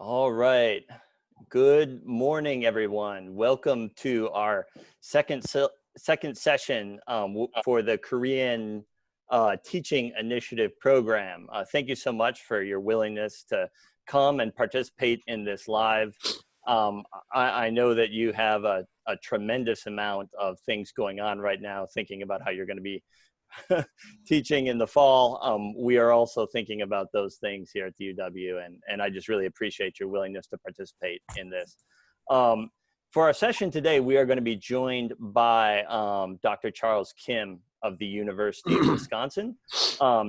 All right. Good morning, everyone. Welcome to our second session for the Korean Teaching Initiative program. Thank you so much for your willingness to come and participate in this live. I know that you have a tremendous amount of things going on right now, thinking about how you're going to be teaching in the fall. We are also thinking about those things here at the UW, and I just really appreciate your willingness to participate in this. For our session today, we are going to be joined by Dr. Charles Kim of the University of Wisconsin.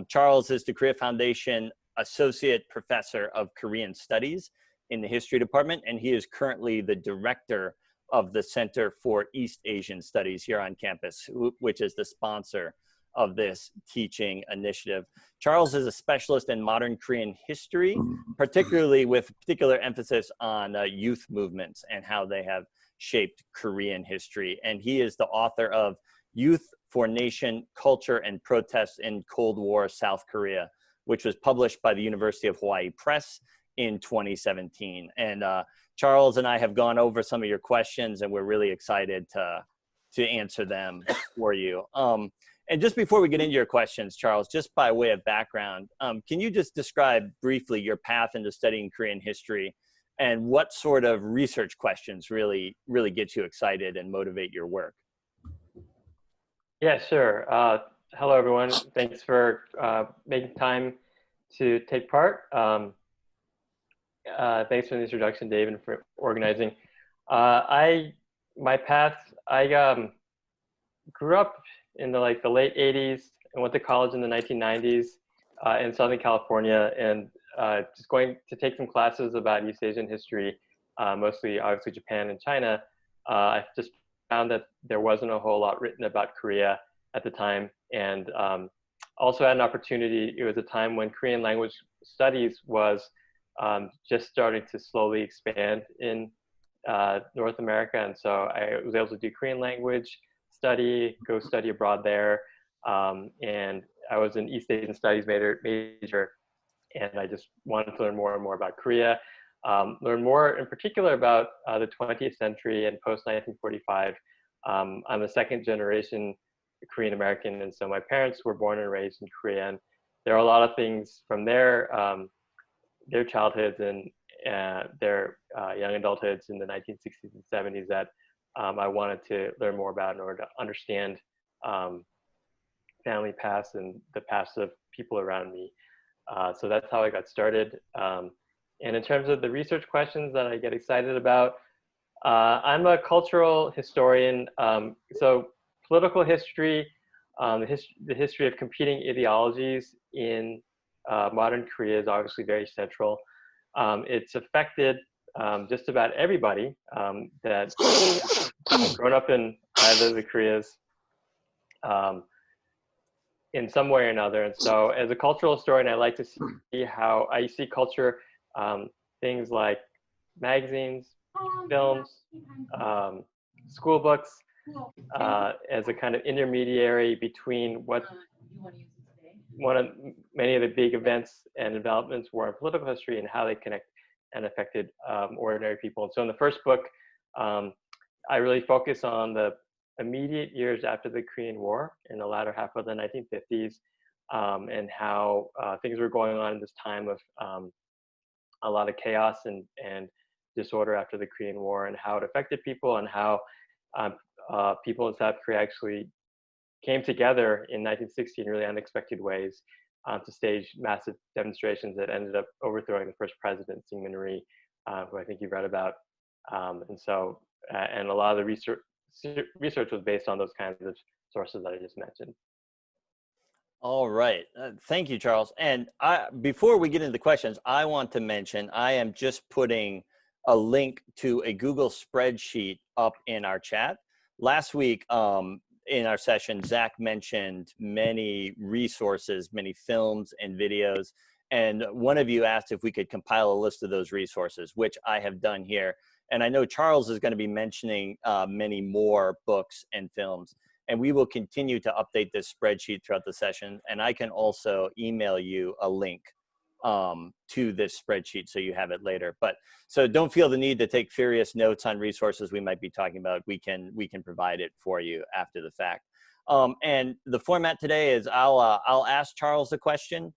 Charles is the Korea Foundation Associate Professor of Korean Studies in the History Department, and he is currently the Director of the Center for East Asian Studies here on campus, which is the sponsor of this teaching initiative. Charles is a specialist in modern Korean history, particularly with particular emphasis on youth movements and how they have shaped Korean history. And he is the author of Youth for Nation, Culture and Protests in Cold War South Korea, which was published by the University of Hawaii Press in 2017. And Charles and I have gone over some of your questions, and we're really excited to answer them for you. And just before we get into your questions, Charles, just by way of background, can you just describe briefly your path into studying Korean history and what sort of research questions really get you excited and motivate your work? Yeah, sure. Hello, everyone. Thanks for making time to take part. Thanks for the introduction, Dave, and for organizing. My path, I grew up in the late 80s and went to college in the 1990s in Southern California, and just going to take some classes about East Asian history, mostly obviously Japan and China. I just found that there wasn't a whole lot written about Korea at the time, and also had an opportunity. It was a time when Korean language studies was just starting to slowly expand in North America, and so I was able to do Korean language go study abroad there, and I was an East Asian Studies major, and I just wanted to learn more and more about Korea, learn more in particular about the 20th century and post-1945. I'm a second generation Korean American, and so my parents were born and raised in Korea, and there are a lot of things from their childhoods and their young adulthoods in the 1960s and 70s that I wanted to learn more about in order to understand family past and the past of people around me. So that's how I got started. And in terms of the research questions that I get excited about, I'm a cultural historian. So political history, the history of competing ideologies in modern Korea is obviously very central. It's affected just about everybody that's grown up in either the Koreas in some way or another. And so as a cultural historian, I like to see how I see culture, things like magazines, films, school books, as a kind of intermediary between what many of the big events and developments were in political history and how they connect and affected ordinary people. And so in the first book, I really focus on the immediate years after the Korean War in the latter half of the 1950s, and how things were going on in this time of a lot of chaos and disorder after the Korean War, and how it affected people, and how people in South Korea actually came together in 1960 in really unexpected ways to stage massive demonstrations that ended up overthrowing the first president, Syngman Rhee, who I think you've read about. And so, and a lot of the research was based on those kinds of sources that I just mentioned. All right. Thank you, Charles. And before we get into the questions, I want to mention I am just putting a link to a Google spreadsheet up in our chat. Last week, in our session, Zach mentioned many resources, many films and videos, and one of you asked if we could compile a list of those resources, which I have done here. And I know Charles is going to be mentioning many more books and films, and we will continue to update this spreadsheet throughout the session, and I can also email you a link to this spreadsheet so you have it later. But so don't feel the need to take furious notes on resources we might be talking about. We can provide it for you after the fact. And the format today is I'll ask Charles a question.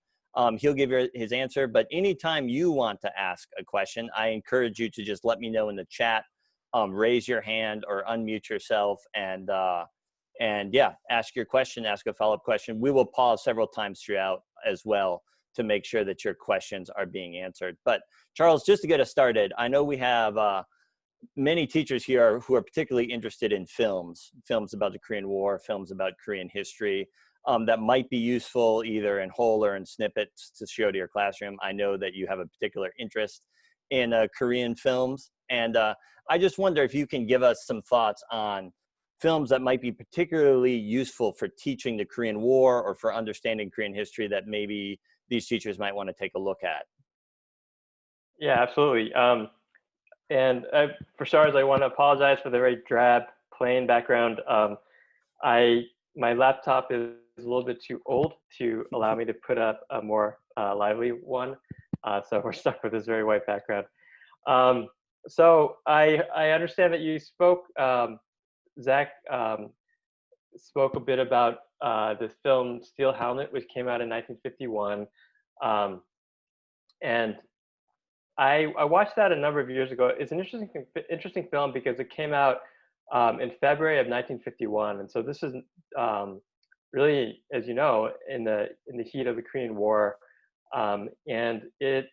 He'll give his answer, but anytime you want to ask a question, I encourage you to just let me know in the chat, raise your hand or unmute yourself, and yeah, ask your question, ask a follow-up question. We will pause several times throughout as well to make sure that your questions are being answered. But Charles, just to get us started, I know we have many teachers here who are particularly interested in films about the Korean War, films about Korean history, that might be useful either in whole or in snippets to show to your classroom. I know that you have a particular interest in Korean films. And I just wonder if you can give us some thoughts on films that might be particularly useful for teaching the Korean War or for understanding Korean history that maybe these teachers might want to take a look at. Yeah, absolutely. And for starters, I want to apologize for the very drab, plain background. My laptop is a little bit too old to allow me to put up a more lively one, so we're stuck with this very white background. So I understand that you spoke, Zach spoke a bit about the film Steel Helmet, which came out in 1951. And I watched that a number of years ago. It's an interesting film because it came out in February of 1951, and so this is really, as you know, in the heat of the Korean War, and there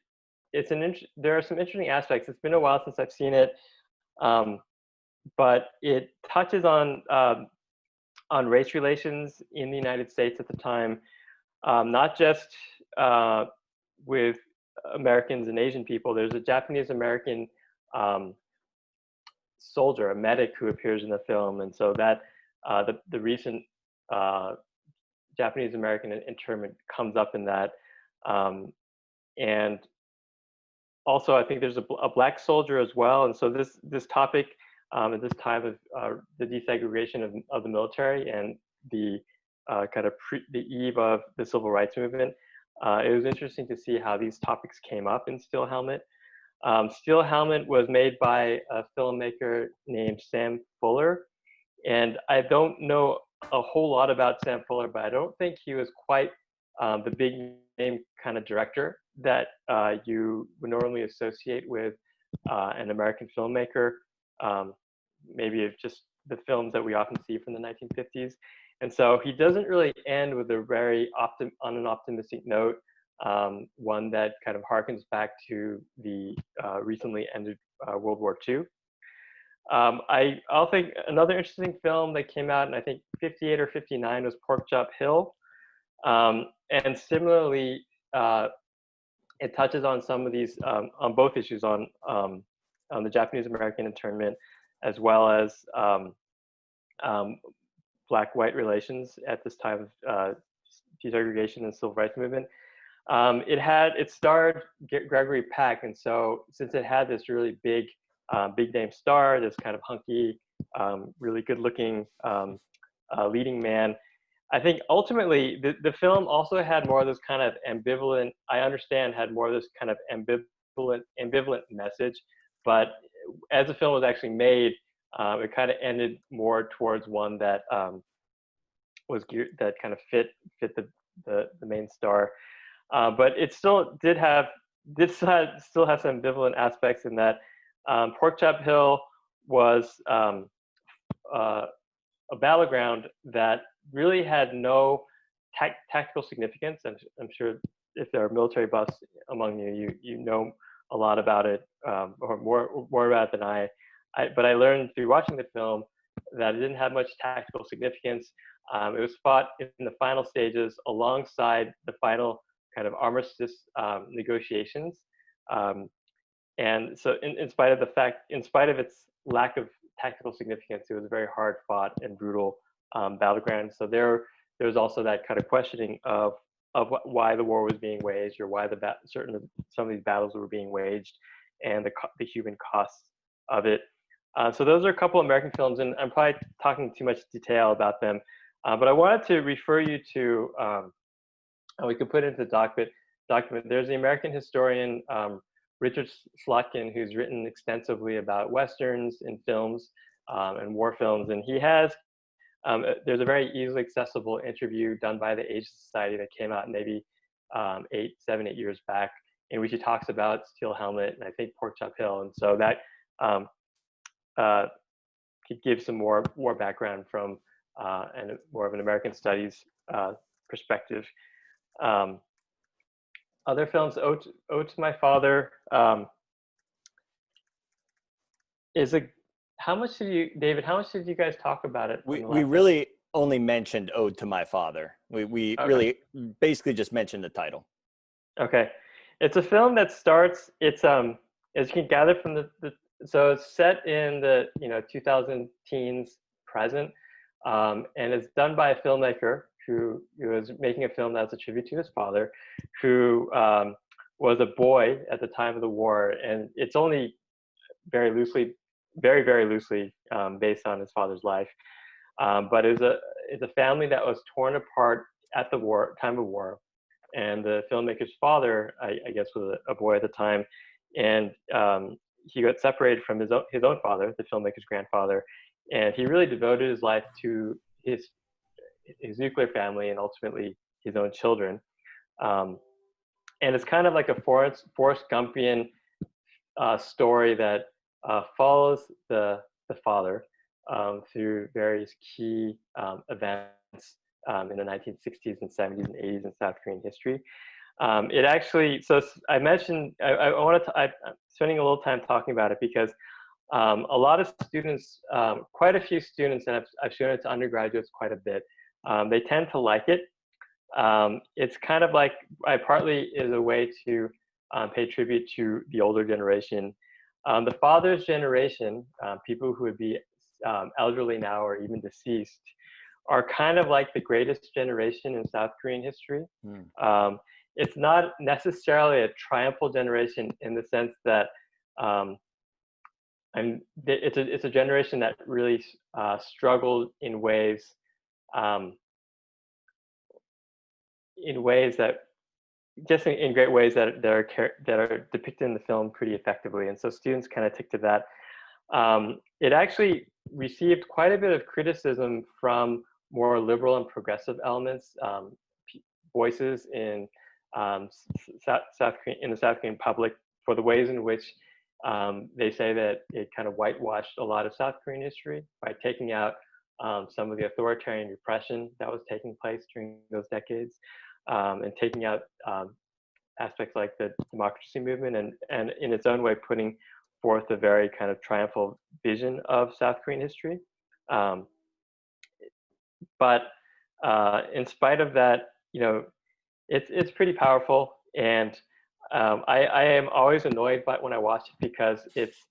are some interesting aspects. It's been a while since I've seen it, but it touches on race relations in the United States at the time, not just with Americans and Asian people. There's a Japanese American soldier, a medic, who appears in the film, and so that the recent Japanese American internment comes up in that, and also I think there's a black soldier as well. And so this topic at this time of the desegregation of the military and the kind of the eve of the civil rights movement. It was interesting to see how these topics came up in Steel Helmet. Steel Helmet was made by a filmmaker named Sam Fuller, and I don't know a whole lot about Sam Fuller, but I don't think he was quite the big name kind of director that you would normally associate with an American filmmaker. Maybe it's just the films that we often see from the 1950s. And so he doesn't really end with a very on an optimistic note, one that kind of harkens back to the recently ended World War II. I'll think another interesting film that came out in, I think, 58 or 59 was Pork Chop Hill. And similarly, it touches on some of these, on both issues, on the Japanese American internment, as well as Black-white relations at this time of desegregation and civil rights movement. It starred Gregory Peck, and so since it had this really big name star, this kind of hunky, really good-looking leading man, I think ultimately the film also had more of this kind of ambivalent, had more of this kind of ambivalent message, but as the film was actually made, it kind of ended more towards one that was geared, that kind of fit the main star, but it still still have some ambivalent aspects in that Pork Chop Hill was a battleground that really had no tactical significance. I'm sure if there are military buffs among you, you know a lot about it, or more about it than I. But I learned through watching the film that it didn't have much tactical significance. It was fought in the final stages alongside the final kind of armistice negotiations. And so in spite of its lack of tactical significance, it was a very hard fought and brutal battleground. So there was also that kind of questioning of why the war was being waged, or why some of these battles were being waged, and the human costs of it. So those are a couple of American films, and I'm probably talking too much detail about them, but I wanted to refer you to, we could put it into the doc, but document. There's the American historian Richard Slotkin, who's written extensively about Westerns in films and war films. And he has, there's a very easily accessible interview done by the Asian Society that came out maybe 7, 8 years back, in which he talks about Steel Helmet and I think Pork Chop Hill. And so that could give some more background from and more of an American studies perspective. Other films, Ode to My Father, how much did you, David, how much did you guys talk about it? We really only mentioned Ode to My Father. We Okay. really basically just mentioned the title. Okay. It's a film that starts, it's, as you can gather from so it's set in the, 2000 teens present, and it's done by a filmmaker who was making a film that's a tribute to his father, who was a boy at the time of the war, and it's only very loosely, very loosely based on his father's life, but it's a family that was torn apart at the time of war, and the filmmaker's father, I guess, was a boy at the time, and he got separated from his own father, the filmmaker's grandfather, and he really devoted his life to his nuclear family and ultimately his own children. And it's kind of like a Forrest Gumpian story that follows the father through various key events in the 1960s and 70s and 80s in South Korean history. It actually, so I mentioned, I'm spending a little time talking about it because a lot of students, quite a few students, and I've shown it to undergraduates quite a bit, they tend to like it. It's kind of like, partly is a way to pay tribute to the older generation. The father's generation, people who would be elderly now or even deceased, are kind of like the greatest generation in South Korean history. It's not necessarily a triumphal generation in the sense that it's a generation that really struggled in ways that just in great ways that are depicted in the film pretty effectively, and so students kind of took to that. It actually received quite a bit of criticism from more liberal and progressive elements, voices in South Korean public, for the ways in which they say that it kind of whitewashed a lot of South Korean history by taking out some of the authoritarian repression that was taking place during those decades, and taking out aspects like the democracy movement, and in its own way putting forth a very kind of triumphal vision of South Korean history. But in spite of that, it's pretty powerful, and I am always annoyed by when I watch it, because it's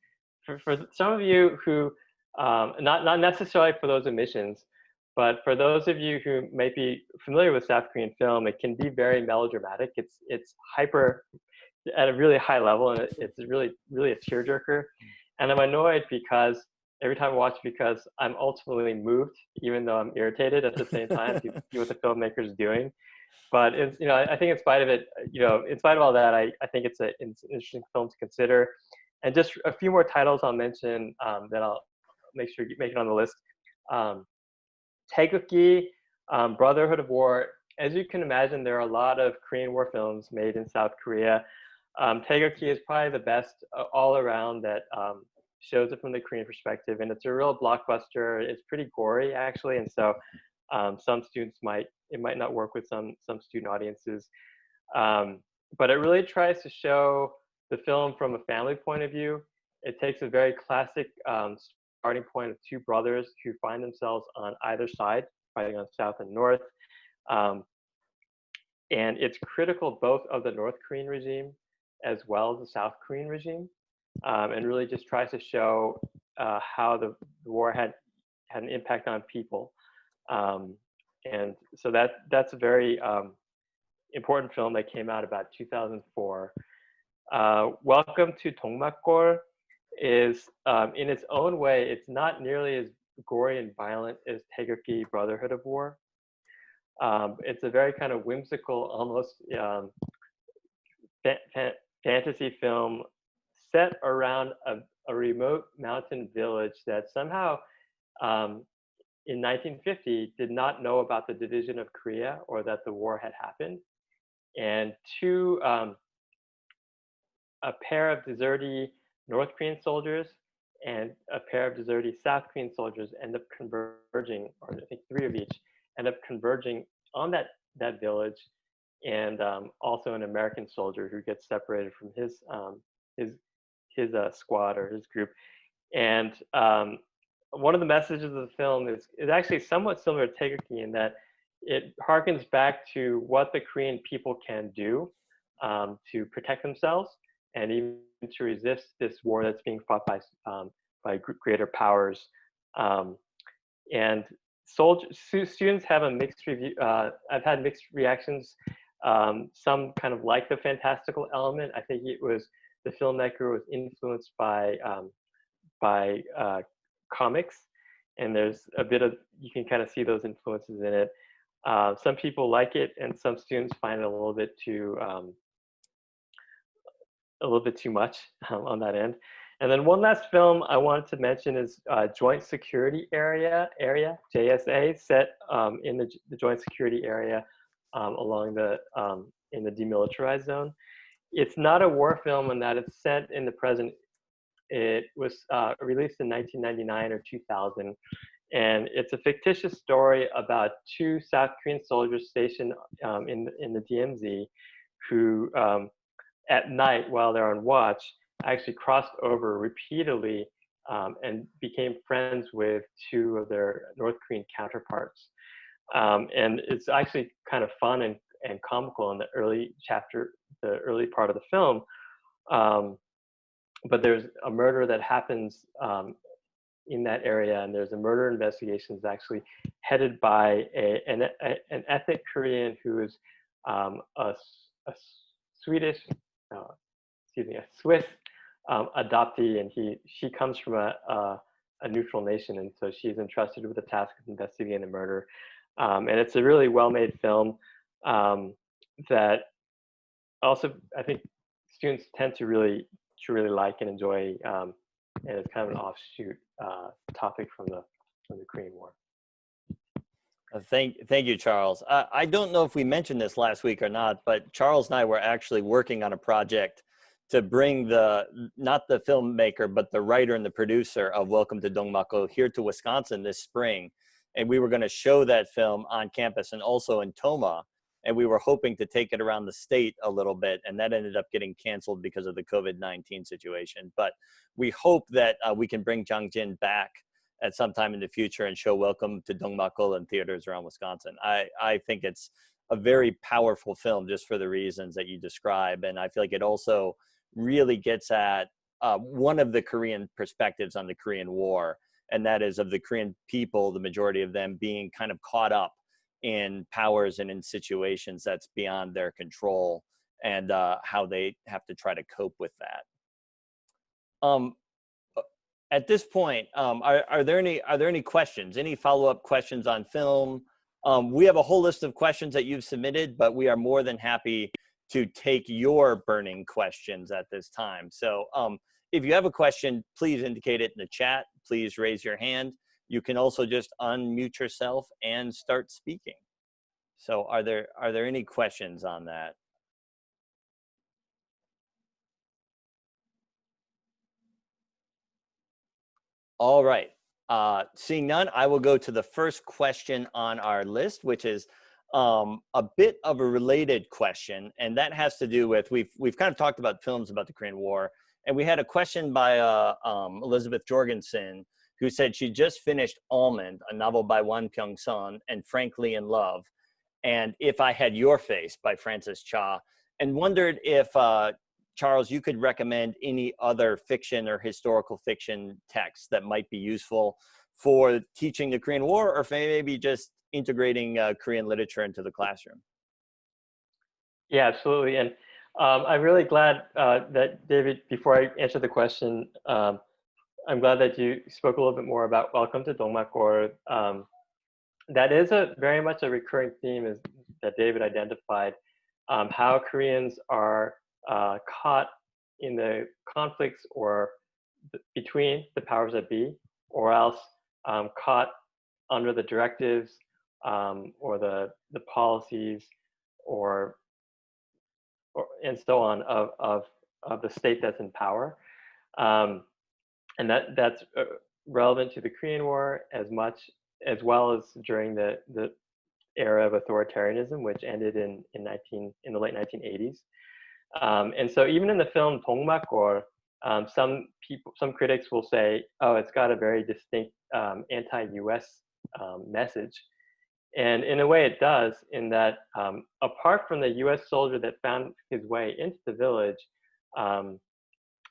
for some of you who not necessarily for those omissions, but for those of you who may be familiar with South Korean film, it can be very melodramatic. It's hyper at a really high level, and it's really a tearjerker. And I'm annoyed because every time I watch it, because I'm ultimately moved, even though I'm irritated at the same time to see what the filmmaker is doing. But it's, I think in spite of it, in spite of all that, I think it's an interesting film to consider. And just a few more titles I'll mention that I'll make sure you make it on the list. Taegukgi, Brotherhood of War. As you can imagine, there are a lot of Korean War films made in South Korea. Taegukgi is probably the best all around that shows it from the Korean perspective, and it's a real blockbuster. It's pretty gory, actually, and so some students it might not work with some student audiences, but it really tries to show the film from a family point of view. It takes a very classic starting point of two brothers who find themselves on either side, fighting on South and North, and it's critical both of the North Korean regime as well as the South Korean regime, and really just tries to show how the war had an impact on people. And so that's a very important film that came out about 2004. Welcome to Dongmakgol is, in its own way, it's not nearly as gory and violent as Taegukgi, Brotherhood of War. It's a very kind of whimsical, almost fantasy film set around a remote mountain village that somehow um, in 1950 did not know about the division of Korea or that the war had happened. And a pair of deserty North Korean soldiers and a pair of deserty South Korean soldiers end up converging, or I think three of each, end up converging on that village, and also an American soldier who gets separated from his squad or his group. And one of the messages of the film is actually somewhat similar to Taegukgi in that it harkens back to what the Korean people can do to protect themselves and even to resist this war that's being fought by greater powers. And students have a mixed review. I've had mixed reactions. Some kind of like the fantastical element. I think it was the filmmaker was influenced by comics, and there's a bit of, you can kind of see those influences in it. Some people like it, and some students find it a little bit too much on that end. And then one last film I wanted to mention is Joint Security Area, JSA, set in the Joint Security Area along in the demilitarized zone. It's not a war film in that it's set in the present. It was released in 1999 or 2000, and it's a fictitious story about two South Korean soldiers stationed in the DMZ who, at night while they're on watch, actually crossed over repeatedly and became friends with two of their North Korean counterparts. And it's actually kind of fun and comical in the early part of the film. But there's a murder that happens in that area, and there's a murder investigation that's actually headed by an ethnic Korean who is a Swiss adoptee, and she comes from a neutral nation, and so she's entrusted with the task of investigating the murder. And it's a really well-made film that also I think students tend to really like and enjoy, and it's kind of an offshoot topic from the Korean War. Thank you, Charles. I don't know if we mentioned this last week or not, but Charles and I were actually working on a project to bring not the filmmaker, but the writer and the producer of Welcome to Dongmako here to Wisconsin this spring. And we were going to show that film on campus and also in Toma. And we were hoping to take it around the state a little bit, and that ended up getting canceled because of the COVID-19 situation. But we hope that we can bring Jang Jin back at some time in the future and show Welcome to Dongmako in theaters around Wisconsin. I think it's a very powerful film just for the reasons that you describe. And I feel like it also really gets at one of the Korean perspectives on the Korean War, and that is of the Korean people, the majority of them being kind of caught up in powers and in situations that's beyond their control, and how they have to try to cope with that. At this point, are there any questions, any follow-up questions on film? We have a whole list of questions that you've submitted, but we are more than happy to take your burning questions at this time. So if you have a question, please indicate it in the chat. Please raise your hand. You can also just unmute yourself and start speaking. So are there any questions on that? All right. Seeing none, I will go to the first question on our list, which is a bit of a related question, and that has to do with, we've kind of talked about films about the Korean War, and we had a question by Elizabeth Jorgensen, who said she just finished Almond, a novel by Won Pyung-sun, and Frankly in Love, and If I Had Your Face by Francis Cha, and wondered if, Charles, you could recommend any other fiction or historical fiction texts that might be useful for teaching the Korean War, or maybe just integrating Korean literature into the classroom. Yeah, absolutely. And I'm really glad that, David, before I answer the question, I'm glad that you spoke a little bit more about Welcome to Dongmako. That is very much a recurring theme that David identified, how Koreans are caught in the conflicts or between the powers that be, or else caught under the directives or the policies or and so on of the state that's in power. And that's relevant to the Korean War as well as during the era of authoritarianism, which ended in the late 1980s. And so even in the film 동막골, some critics will say, oh, it's got a very distinct anti-US message. And in a way it does, in that apart from the US soldier that found his way into the village,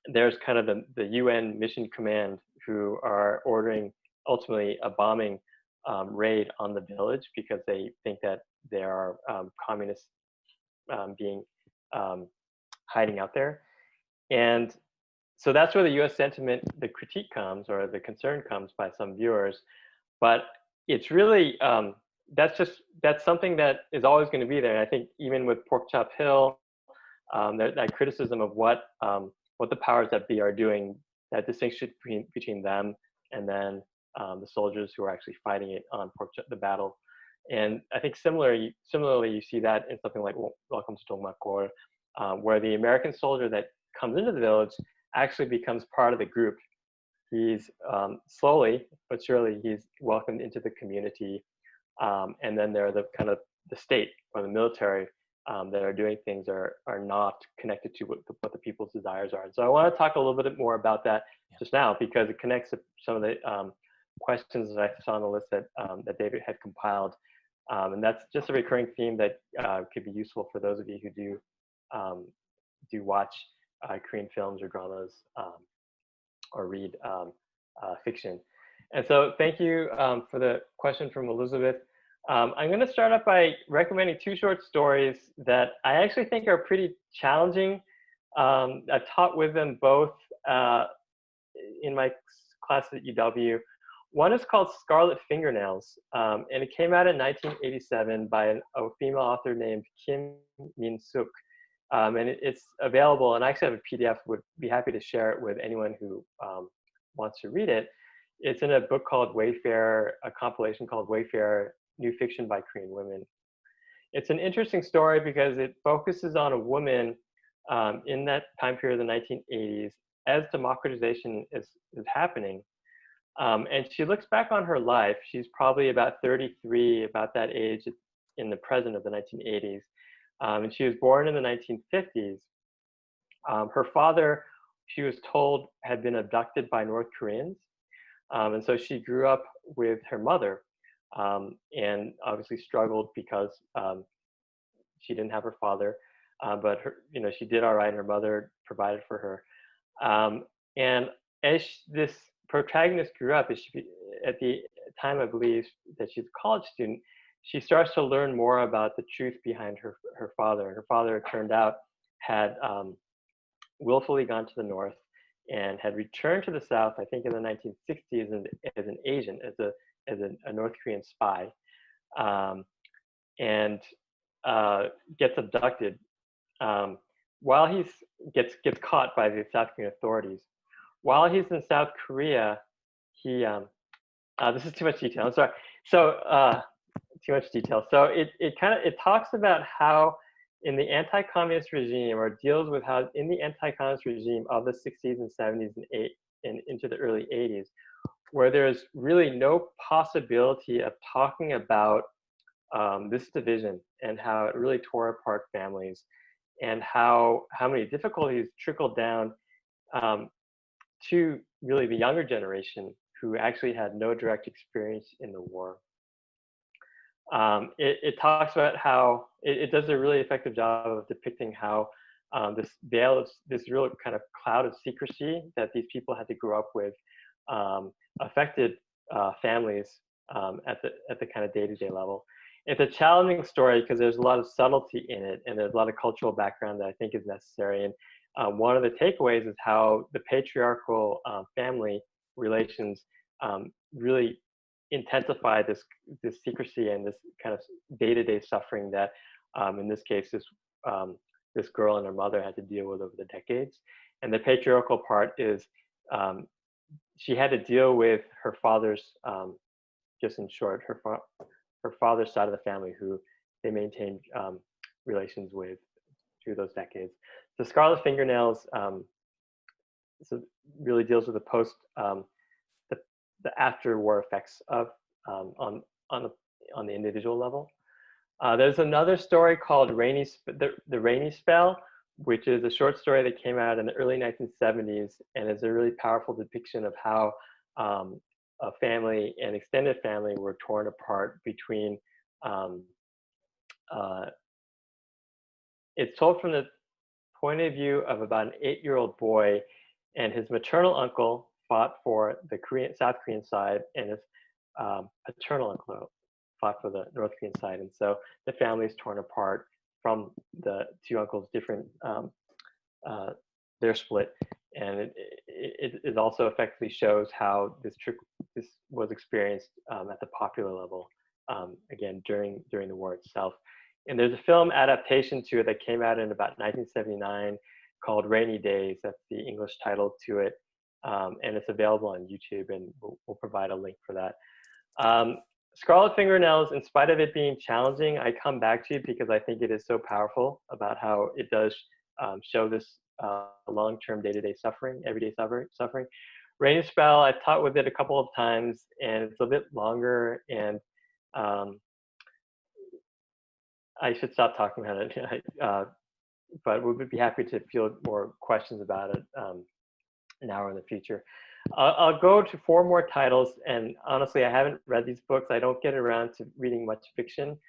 there's kind of the UN mission command who are ordering ultimately a bombing raid on the village because they think that there are communists being hiding out there. And so that's where the US sentiment, the critique comes, or the concern comes by some viewers. But it's really, that's something that is always going to be there. And I think even with Pork Chop Hill, that criticism of what the powers that be are doing, that distinction between them and then the soldiers who are actually fighting it on the battle. And I think similarly, you see that in something like Welcome to 동막골, where the American soldier that comes into the village actually becomes part of the group. He's slowly but surely he's welcomed into the community, and then there are the kind of the state or the military that are doing things are not connected to what the people's desires are. And so I want to talk a little bit more about that just now, because it connects to some of the questions that I saw on the list that David had compiled. And that's just a recurring theme that could be useful for those of you who do watch Korean films or dramas or read fiction. And so thank you for the question from Elizabeth. I'm going to start off by recommending two short stories that I actually think are pretty challenging. I've taught with them both in my class at UW. One is called Scarlet Fingernails, and it came out in 1987 by a female author named Kim Min-suk. And it's available, and I actually have a PDF, would be happy to share it with anyone who wants to read it. It's in a book called Wayfarer, a compilation called Wayfarer, New Fiction by Korean Women. It's an interesting story because it focuses on a woman in that time period of the 1980s as democratization is happening. And she looks back on her life. She's probably about 33, about that age in the present of the 1980s. And she was born in the 1950s. Her father, she was told, had been abducted by North Koreans. And so she grew up with her mother and obviously struggled because she didn't have her father. But she did all right. Her mother provided for her. And as this protagonist grew up, at the time, I believe, that she's a college student, she starts to learn more about the truth behind her father. Her father, it turned out, had willfully gone to the north and had returned to the south, I think in the 1960s, as an agent, as a North Korean spy, and gets abducted while he gets caught by the South Korean authorities. While he's in South Korea, he this is too much detail. I'm sorry. So too much detail. So it talks about how in the anti-communist regime, or deals with how in the anti-communist regime of the 60s and 70s and into the early 80s, where there's really no possibility of talking about this division and how it really tore apart families, and how many difficulties trickled down to really the younger generation who actually had no direct experience in the war. It talks about how it does a really effective job of depicting how this veil of this real kind of cloud of secrecy that these people had to grow up with affected families at the kind of day-to-day level. It's a challenging story because there's a lot of subtlety in it, and there's a lot of cultural background that I think is necessary. And one of the takeaways is how the patriarchal family relations really intensify this secrecy and this kind of day-to-day suffering that, in this case, this this girl and her mother had to deal with over the decades. And the patriarchal part is she had to deal with her father's, just in short, her father's side of the family, who they maintained relations with through those decades. The Scarlet Fingernails so really deals with the post, the after-war effects of on the individual level. There's another story called the Rainy Spell, which is a short story that came out in the early 1970s and is a really powerful depiction of how a family and extended family were torn apart between, it's told from the point of view of about an 8-year-old boy, and his maternal uncle fought for the South Korean side, and his paternal uncle fought for the North Korean side. And so the family is torn apart from the two uncles, different, they're split. And it also effectively shows how this was experienced at the popular level, again, during the war itself. And there's a film adaptation to it that came out in about 1979 called Rainy Days. That's the English title to it. And it's available on YouTube, and we'll provide a link for that. Scarlet Fingernails, in spite of it being challenging, I come back to it because I think it is so powerful about how it does show this long-term day-to-day suffering, everyday suffering. Rainy Spell, I've taught with it a couple of times, and it's a bit longer, and I should stop talking about it, but we would be happy to field more questions about it now or in the future. I'll go to 4 more titles, and honestly, I haven't read these books. I don't get around to reading much fiction,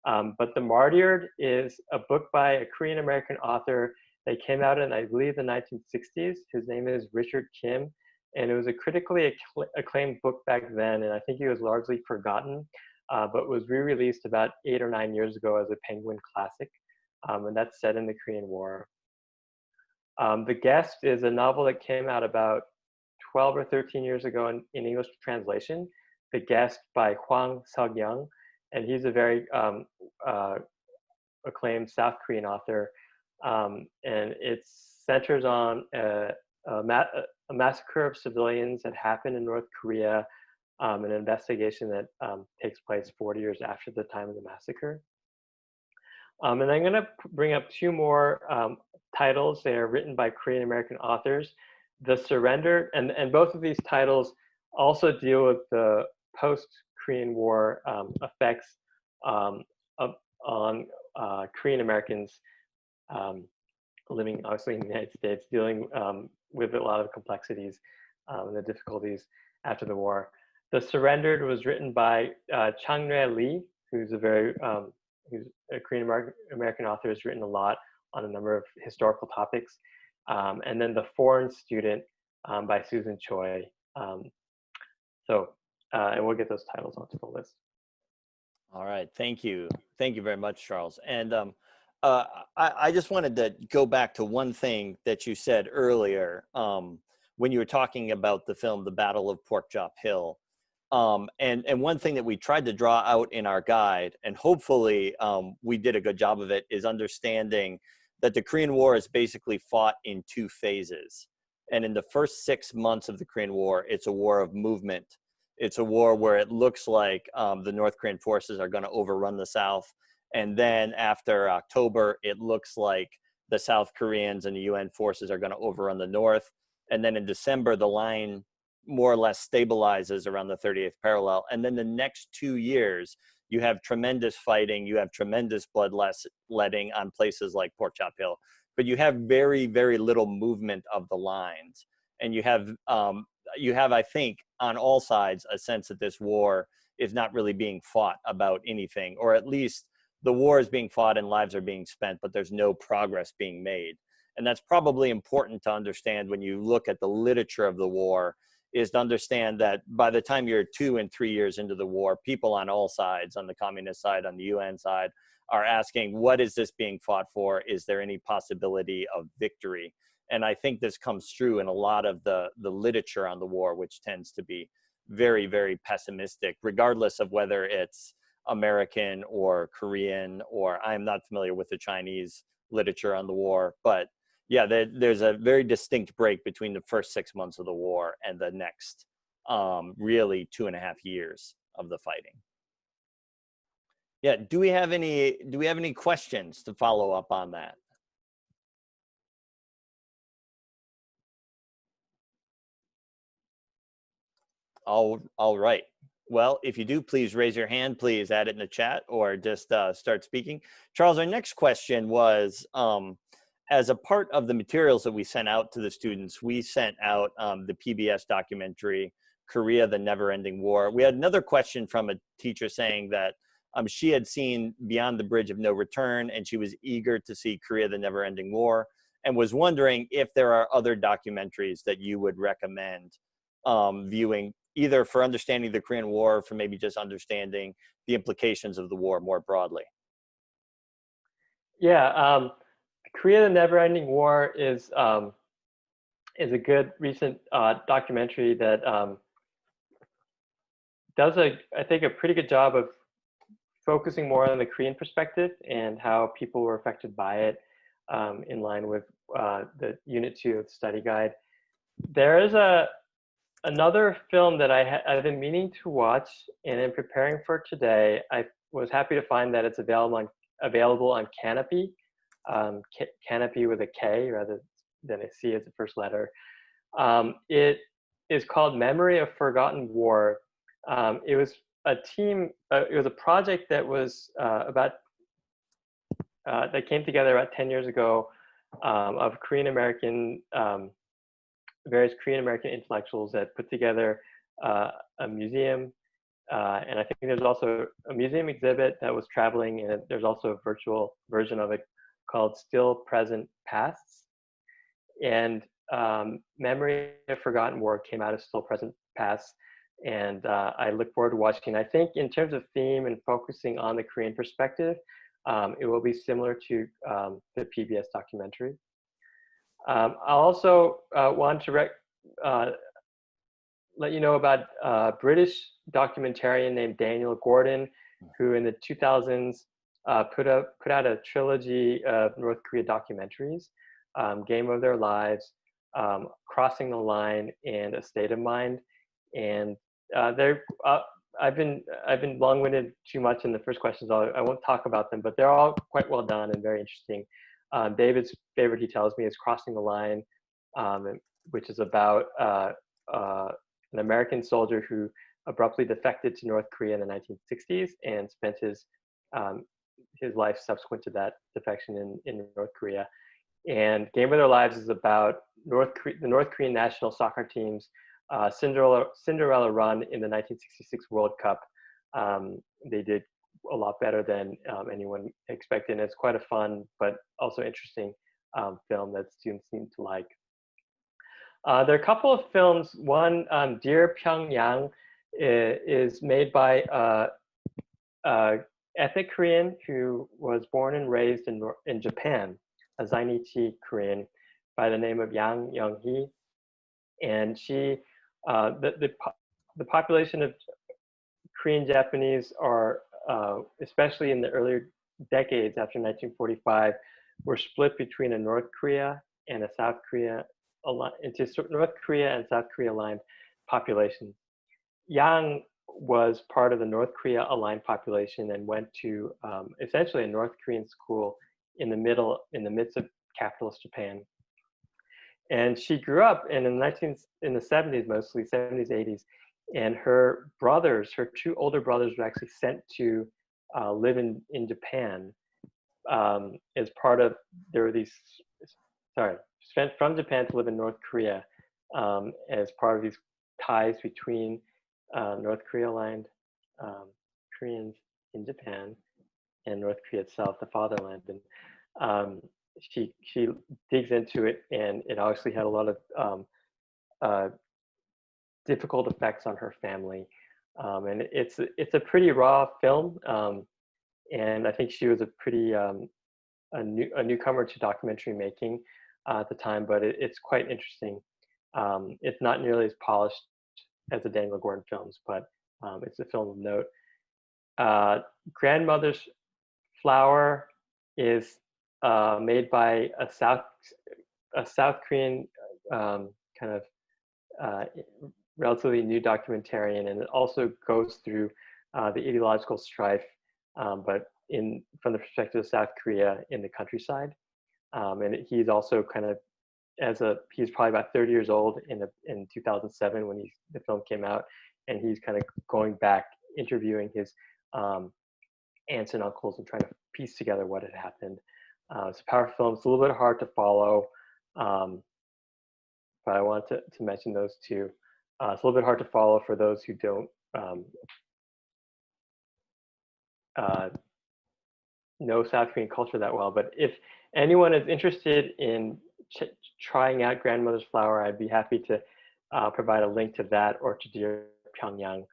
but The Martyrd is a book by a Korean-American author that came out in, I believe, the 1960s. His name is Richard Kim, and it was a critically acclaimed book back then, and I think he was largely forgotten, but was re-released about 8 or 9 years ago as a Penguin classic, and that's set in the Korean War. The Guest is a novel that came out about 12 or 13 years ago in English translation. The Guest by Hwang Seok-young, and he's a very acclaimed South Korean author, and it centers on a massacre of civilians that happened in North Korea, an investigation that takes place 40 years after the time of the massacre. And I'm going to bring up 2 more titles. They are written by Korean-American authors. The Surrender, and both of these titles also deal with the post-Korean War effects on Korean Americans living obviously in the United States, dealing with a lot of complexities and the difficulties after the war. The Surrendered was written by Chang-rae Lee, who's who's a Korean American author, has written a lot on a number of historical topics. And then The Foreign Student by Susan Choi. And we'll get those titles onto the list. All right, thank you. Thank you very much, Charles. And I just wanted to go back to one thing that you said earlier when you were talking about the film, The Battle of Pork Chop Hill. And one thing that we tried to draw out in our guide, and hopefully we did a good job of it, is understanding that the Korean War is basically fought in 2 phases. And in the first 6 months of the Korean War, it's a war of movement. It's a war where it looks like the North Korean forces are going to overrun the South. And then after October, it looks like the South Koreans and the UN forces are going to overrun the North. And then in December, the line more or less stabilizes around the 38th parallel. And then the next 2 years, you have tremendous fighting, you have tremendous bloodletting on places like Pork Chop Hill, but you have very, very little movement of the lines. And you have, I think, on all sides, a sense that this war is not really being fought about anything, or at least the war is being fought and lives are being spent, but there's no progress being made. And that's probably important to understand when you look at the literature of the war, is to understand that by the time you're 2 and 3 years into the war, people on all sides, on the communist side, on the UN side, are asking, what is this being fought for? Is there any possibility of victory? And I think this comes through in a lot of the literature on the war, which tends to be very, very pessimistic, regardless of whether it's American or Korean, or I'm not familiar with the Chinese literature on the war. But yeah, there's a very distinct break between the first 6 months of the war and the next really 2.5 years of the fighting. Yeah, do we have any questions to follow up on that? All right. Well, if you do, please raise your hand, please add it in the chat or just start speaking. Charles, our next question was, as a part of the materials that we sent out to the students, we sent out the PBS documentary, Korea, the Never-Ending War. We had another question from a teacher saying that she had seen Beyond the Bridge of No Return, and she was eager to see Korea, the Never-Ending War, and was wondering if there are other documentaries that you would recommend viewing, either for understanding the Korean War, or for maybe just understanding the implications of the war more broadly. Yeah, Korea, the Never-Ending War is a good recent documentary that does I think a pretty good job of focusing more on the Korean perspective and how people were affected by it, in line with the Unit 2 of the study guide. There is another film that I've been meaning to watch, and in preparing for today, I was happy to find that it's available on Canopy, Canopy with a K rather than a C as the first letter. It is called Memory of Forgotten War. It was a project that was that came together about 10 years ago, of various Korean American intellectuals that put together a museum, and I think there's also a museum exhibit that was traveling, and there's also a virtual version of it called Still Present Pasts. And Memory of Forgotten War came out of Still Present Pasts, and I look forward to watching. I think in terms of theme and focusing on the Korean perspective, it will be similar to the PBS documentary. I also want to let you know about a British documentarian named Daniel Gordon, who in the 2000s put out a trilogy of North Korea documentaries, Game of Their Lives, Crossing the Line, and A State of Mind. And I've been long-winded too much in the first questions. I won't talk about them, but they're all quite well done and very interesting. David's favorite, he tells me, is Crossing the Line, which is about an American soldier who abruptly defected to North Korea in the 1960s and spent his life subsequent to that defection in North Korea. And Game of Their Lives is about the North Korean national soccer team's Cinderella run in the 1966 World Cup. They did a lot better than anyone expected, and it's quite a fun but also interesting film that students seem to like. There are a couple of films. One, Dear Pyongyang, is made by ethnic Korean who was born and raised in Japan, a Zainichi Korean by the name of Yang Young-hee. And she, the population of Korean Japanese are, especially in the earlier decades after 1945, were split between a North Korea and a South Korea, into North Korea and South Korea aligned population. Yang was part of the North Korea aligned population and went to essentially a North Korean school in the midst of capitalist Japan. And she grew up in the 70s, mostly 70s, 80s. And her two older brothers were actually sent to live in Japan as part of, sent from Japan to live in North Korea as part of these ties between North Korea aligned Koreans in Japan and North Korea itself, the fatherland. And she digs into it, and it obviously had a lot of difficult effects on her family. And it's a pretty raw film, and I think she was a pretty a newcomer to documentary making at the time, but it's quite interesting. It's not nearly as polished as the Daniel Gordon films, but it's a film of note. Grandmother's Flower is made by a South Korean kind of relatively new documentarian, and it also goes through the ideological strife, but from the perspective of South Korea in the countryside. And he's also kind of he's probably about 30 years old in 2007 when the film came out, and he's kind of going back interviewing his aunts and uncles and trying to piece together what had happened. It's a powerful film. It's a little bit hard to follow, but I wanted to mention those two. It's a little bit hard to follow for those who don't know South Korean culture that well. But if anyone is interested in trying out Grandmother's Flower, I'd be happy to provide a link to that, or to Dear Pyongyang,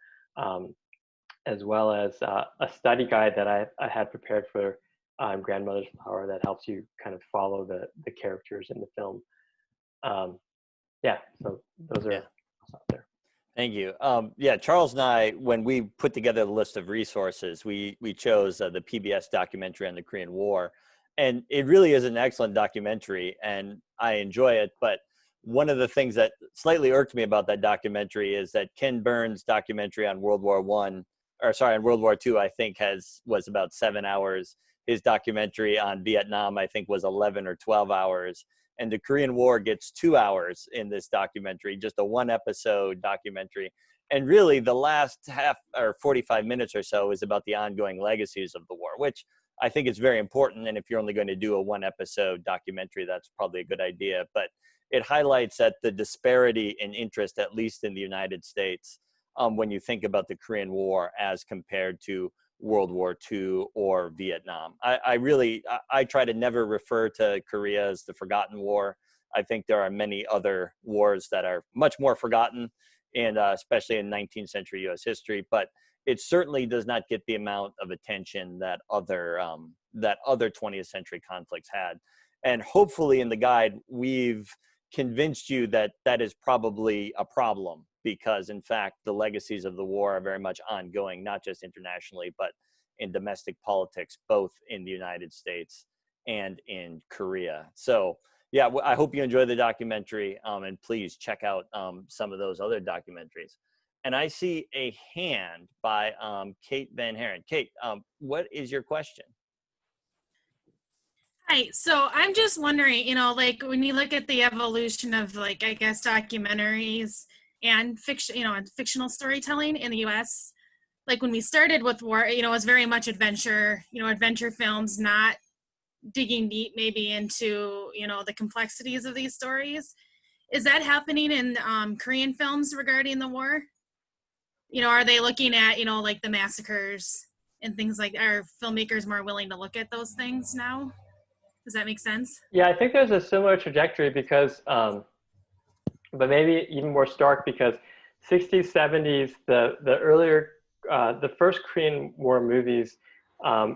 as well as a study guide that I had prepared for Grandmother's Flower that helps you kind of follow the characters in the film. Yeah, so those are out there. Thank you. Yeah, Charles and I, when we put together the list of resources, we chose the PBS documentary on the Korean War. And it really is an excellent documentary, and I enjoy it. But one of the things that slightly irked me about that documentary is that Ken Burns' documentary on World War II, I think was about 7 hours. His documentary on Vietnam, I think, was 11 or 12 hours. And the Korean War gets 2 hours in this documentary, just a 1-episode documentary. And really the last half or 45 minutes or so is about the ongoing legacies of the war, which I think is very important. And if you're only going to do a 1-episode documentary, that's probably a good idea. But it highlights that the disparity in interest, at least in the United States, when you think about the Korean War as compared to World War II or Vietnam. I try to never refer to Korea as the forgotten war. I think there are many other wars that are much more forgotten, and especially in 19th century US history, but it certainly does not get the amount of attention that other 20th century conflicts had. And hopefully in the guide, we've convinced you that that is probably a problem, because in fact, the legacies of the war are very much ongoing, not just internationally, but in domestic politics, both in the United States and in Korea. So yeah, I hope you enjoy the documentary, and please check out some of those other documentaries. And I see a hand by Kate Van Haren. Kate, what is your question? Hi, so I'm just wondering, like when you look at the evolution of, like, I guess, documentaries and fiction, and fictional storytelling in the US, like when we started with war, it was very much adventure, adventure films, not digging deep maybe into, the complexities of these stories. Is that happening in Korean films regarding the war? Are they looking at, like the massacres and things like, are filmmakers more willing to look at those things now? Does that make sense? Yeah, I think there's a similar trajectory because, but maybe even more stark, because 60s, 70s, the earlier, the first Korean War movies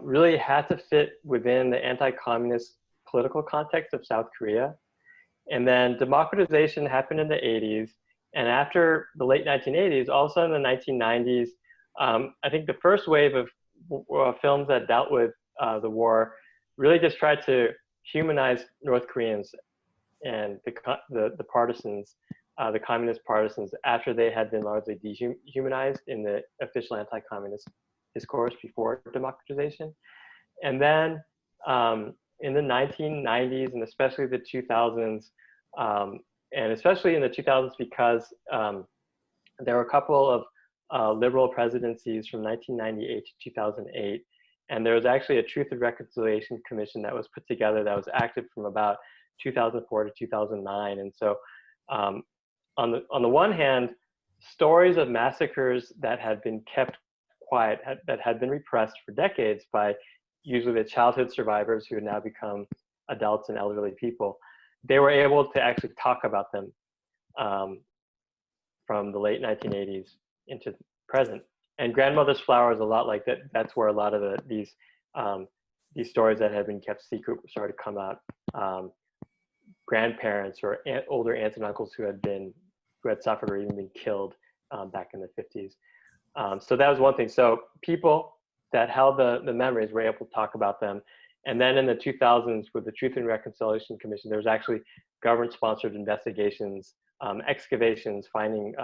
really had to fit within the anti-communist political context of South Korea. And then democratization happened in the 80s. And after the late 1980s, all of a sudden in the 1990s, I think the first wave of films that dealt with the war really just tried to humanize North Koreans and the partisans, the communist partisans, after they had been largely dehumanized in the official anti-communist discourse before democratization. And then in the 1990s and especially the 2000s, and especially in the 2000s because there were a couple of liberal presidencies from 1998 to 2008. And there was actually a Truth and Reconciliation Commission that was put together that was active from about 2004 to 2009. And so on the one hand, stories of massacres that had been kept quiet, that had been repressed for decades by usually the childhood survivors who had now become adults and elderly people, they were able to actually talk about them from the late 1980s into the present. And Grandmother's Flower is a lot like that. That's where a lot of these stories that had been kept secret started to come out. Grandparents or older aunts and uncles who had suffered or even been killed back in the 50s. So that was one thing. So people that held the memories were able to talk about them. And then in the 2000s, with the Truth and Reconciliation Commission, there was actually government-sponsored investigations, excavations, finding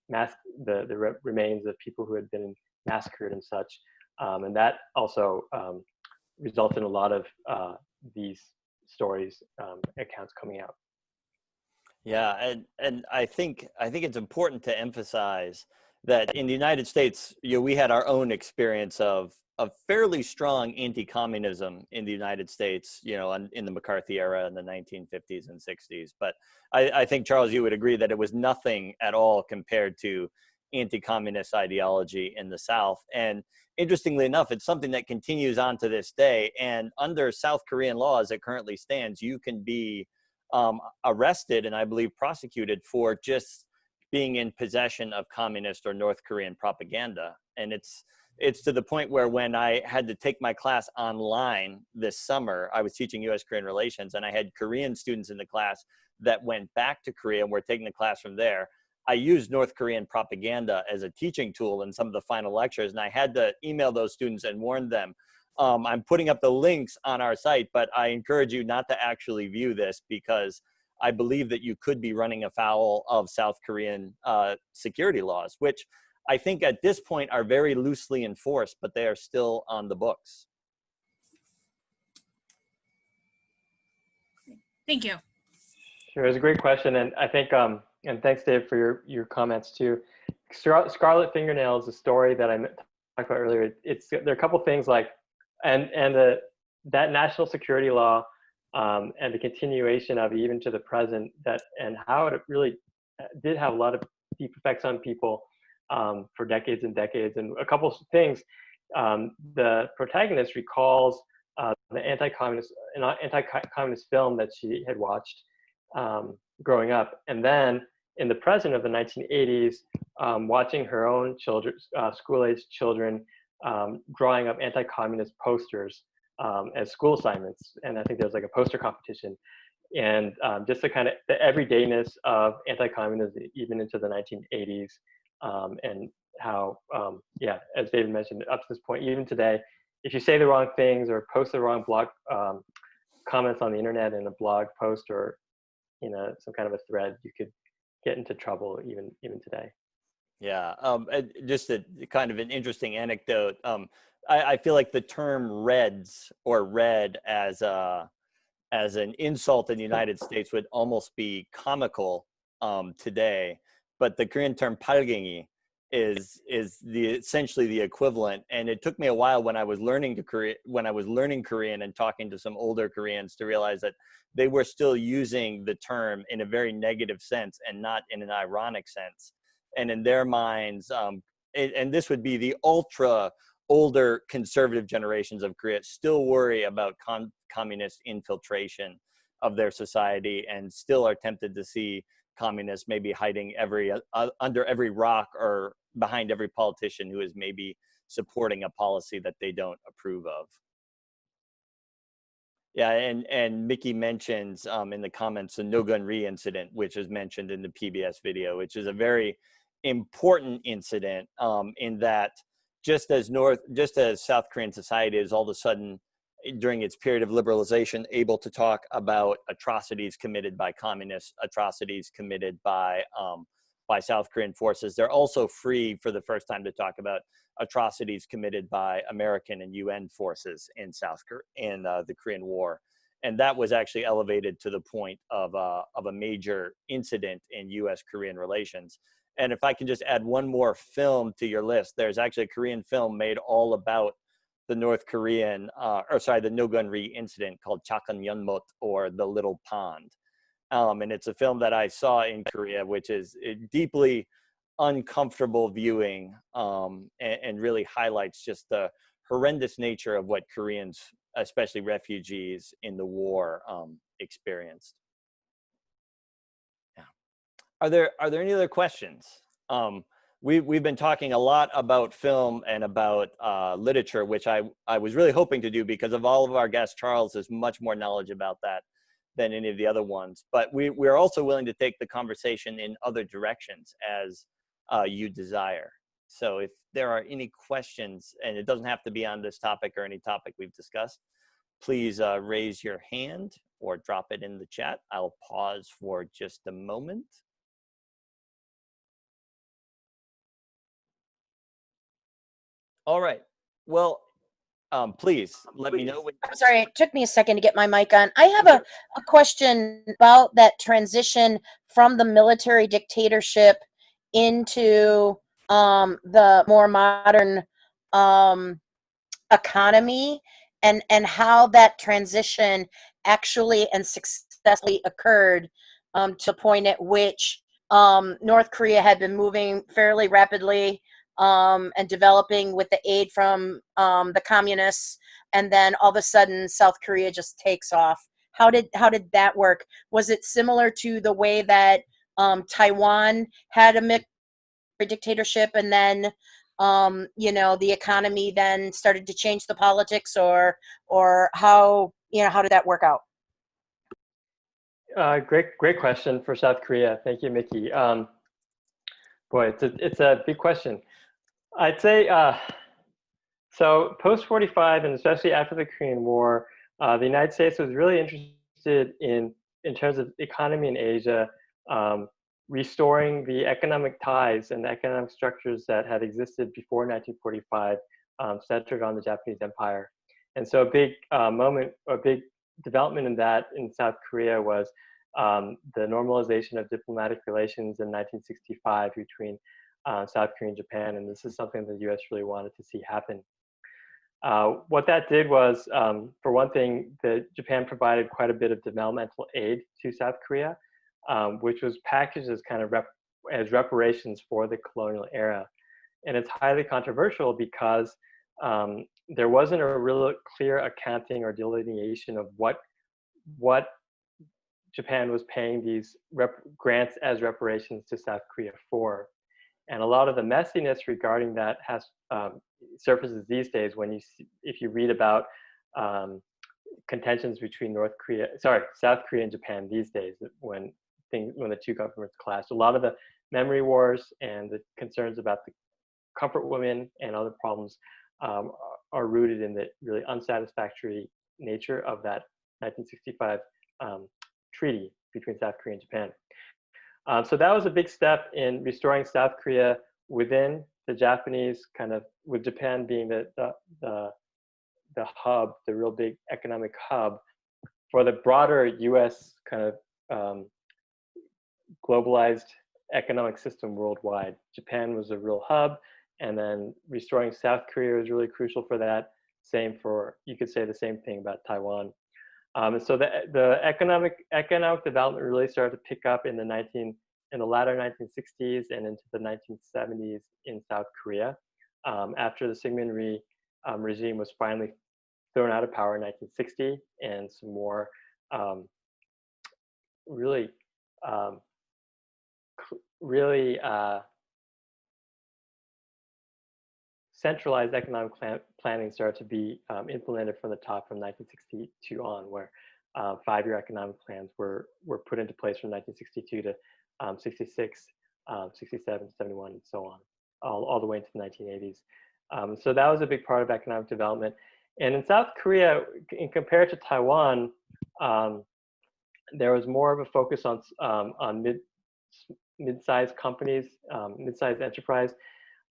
the remains of people who had been massacred and such. And that also resulted in a lot of these stories, accounts coming out. Yeah, and I think it's important to emphasize that in the United States, we had our own experience of fairly strong anti-communism in the United States, in the McCarthy era in the 1950s and 60s. But I think, Charles, you would agree that it was nothing at all compared to anti-communist ideology in the South. And interestingly enough, it's something that continues on to this day. And under South Korean law, as it currently stands, you can be arrested and I believe prosecuted for just being in possession of communist or North Korean propaganda. And it's to the point where when I had to take my class online this summer, I was teaching U.S.-Korean relations, and I had Korean students in the class that went back to Korea and were taking the class from there. I used North Korean propaganda as a teaching tool in some of the final lectures, and I had to email those students and warn them, I'm putting up the links on our site, but I encourage you not to actually view this because I believe that you could be running afoul of South Korean security laws, which I think at this point are very loosely enforced, but they are still on the books. Thank you. Sure, it was a great question, and I think, and thanks, Dave, for your comments too. Scarlet Fingernail is a story that I talked about earlier. There are a couple things like, that national security law and the continuation of it even to the present, and how it really did have a lot of deep effects on people for decades and decades. And a couple of things, the protagonist recalls the anti-communist film that she had watched growing up, and then in the present of the 1980s, watching her own children, school-aged children, drawing up anti-communist posters as school assignments. And I think there's like a poster competition, and just the kind of the everydayness of anti-communism even into the 1980s, and how, yeah, as David mentioned, up to this point, even today, if you say the wrong things or post the wrong blog comments on the internet in a blog post or some kind of a thread, you could get into trouble even today. Yeah, just a kind of an interesting anecdote. I feel like the term "Reds" or "red" as an insult in the United States would almost be comical today, but the Korean term "palgengi" is essentially the equivalent. And it took me a while when I was learning Korean and talking to some older Koreans to realize that they were still using the term in a very negative sense and not in an ironic sense. And in their minds, and this would be the ultra older conservative generations of Korea, still worry about communist infiltration of their society and still are tempted to see communists maybe hiding under every rock or behind every politician who is maybe supporting a policy that they don't approve of. Yeah, and Mickey mentions in the comments the No-Gun-Ri incident, which is mentioned in the PBS video, which is a very important incident in that just as South Korean society is all of a sudden during its period of liberalization able to talk about atrocities committed by communists, atrocities committed by South Korean forces, they're also free for the first time to talk about atrocities committed by American and UN forces in the Korean War. And that was actually elevated to the point of a major incident in U.S.-Korean relations. And if I can just add one more film to your list, there's actually a Korean film made all about the the No-Gun-Ri incident called Chakan Yeonmot, or The Little Pond. And it's a film that I saw in Korea, which is deeply uncomfortable viewing and really highlights just the horrendous nature of what Koreans, especially refugees in the war, experienced. Are there any other questions? We've been talking a lot about film and about literature, which I was really hoping to do because of all of our guests. Charles has much more knowledge about that than any of the other ones. But we're also willing to take the conversation in other directions as you desire. So if there are any questions, and it doesn't have to be on this topic or any topic we've discussed, please raise your hand or drop it in the chat. I'll pause for just a moment. All right. Well, please let me know when. I'm sorry, it took me a second to get my mic on. I have a question about that transition from the military dictatorship into the more modern economy, and how that transition actually and successfully occurred to the point at which North Korea had been moving fairly rapidly and developing with the aid from the communists, and then all of a sudden South Korea just takes off. How did that work? Was it similar to the way that Taiwan had a military dictatorship, and then the economy then started to change the politics, or how did that work out? Great question for South Korea. Thank you, Mickey. Boy, it's a big question. I'd say, so post-45, and especially after the Korean War, the United States was really interested in terms of economy in Asia, restoring the economic ties and the economic structures that had existed before 1945, centered on the Japanese Empire. And so a big big development in that in South Korea was the normalization of diplomatic relations in 1965 between South Korea and Japan, and this is something the U.S. really wanted to see happen. What that did was, for one thing, Japan provided quite a bit of developmental aid to South Korea, which was packaged as kind of as reparations for the colonial era. And it's highly controversial because there wasn't a real clear accounting or delineation of what Japan was paying these grants as reparations to South Korea for. And a lot of the messiness regarding that has surfaces these days if you read about contentions between South Korea and Japan these days, when the two governments clashed. A lot of the memory wars and the concerns about the comfort women and other problems are rooted in the really unsatisfactory nature of that 1965 treaty between South Korea and Japan. So that was a big step in restoring South Korea within the Japanese, kind of, with Japan being the hub, the real big economic hub for the broader U.S. kind of globalized economic system worldwide. Japan was a real hub, and then restoring South Korea was really crucial for that. You could say the same thing about Taiwan. And so the economic development really started to pick up in the latter 1960s and into the 1970s in South Korea, after the Syngman Rhee regime was finally thrown out of power in 1960, and some more really centralized economic planning started to be implemented from the top from 1962 on, where 5-year economic plans were put into place from 1962 to 66, 67, 71, and so on, all the way into the 1980s. So that was a big part of economic development. And in South Korea, in compared to Taiwan, there was more of a focus on mid-sized companies, mid-sized enterprise.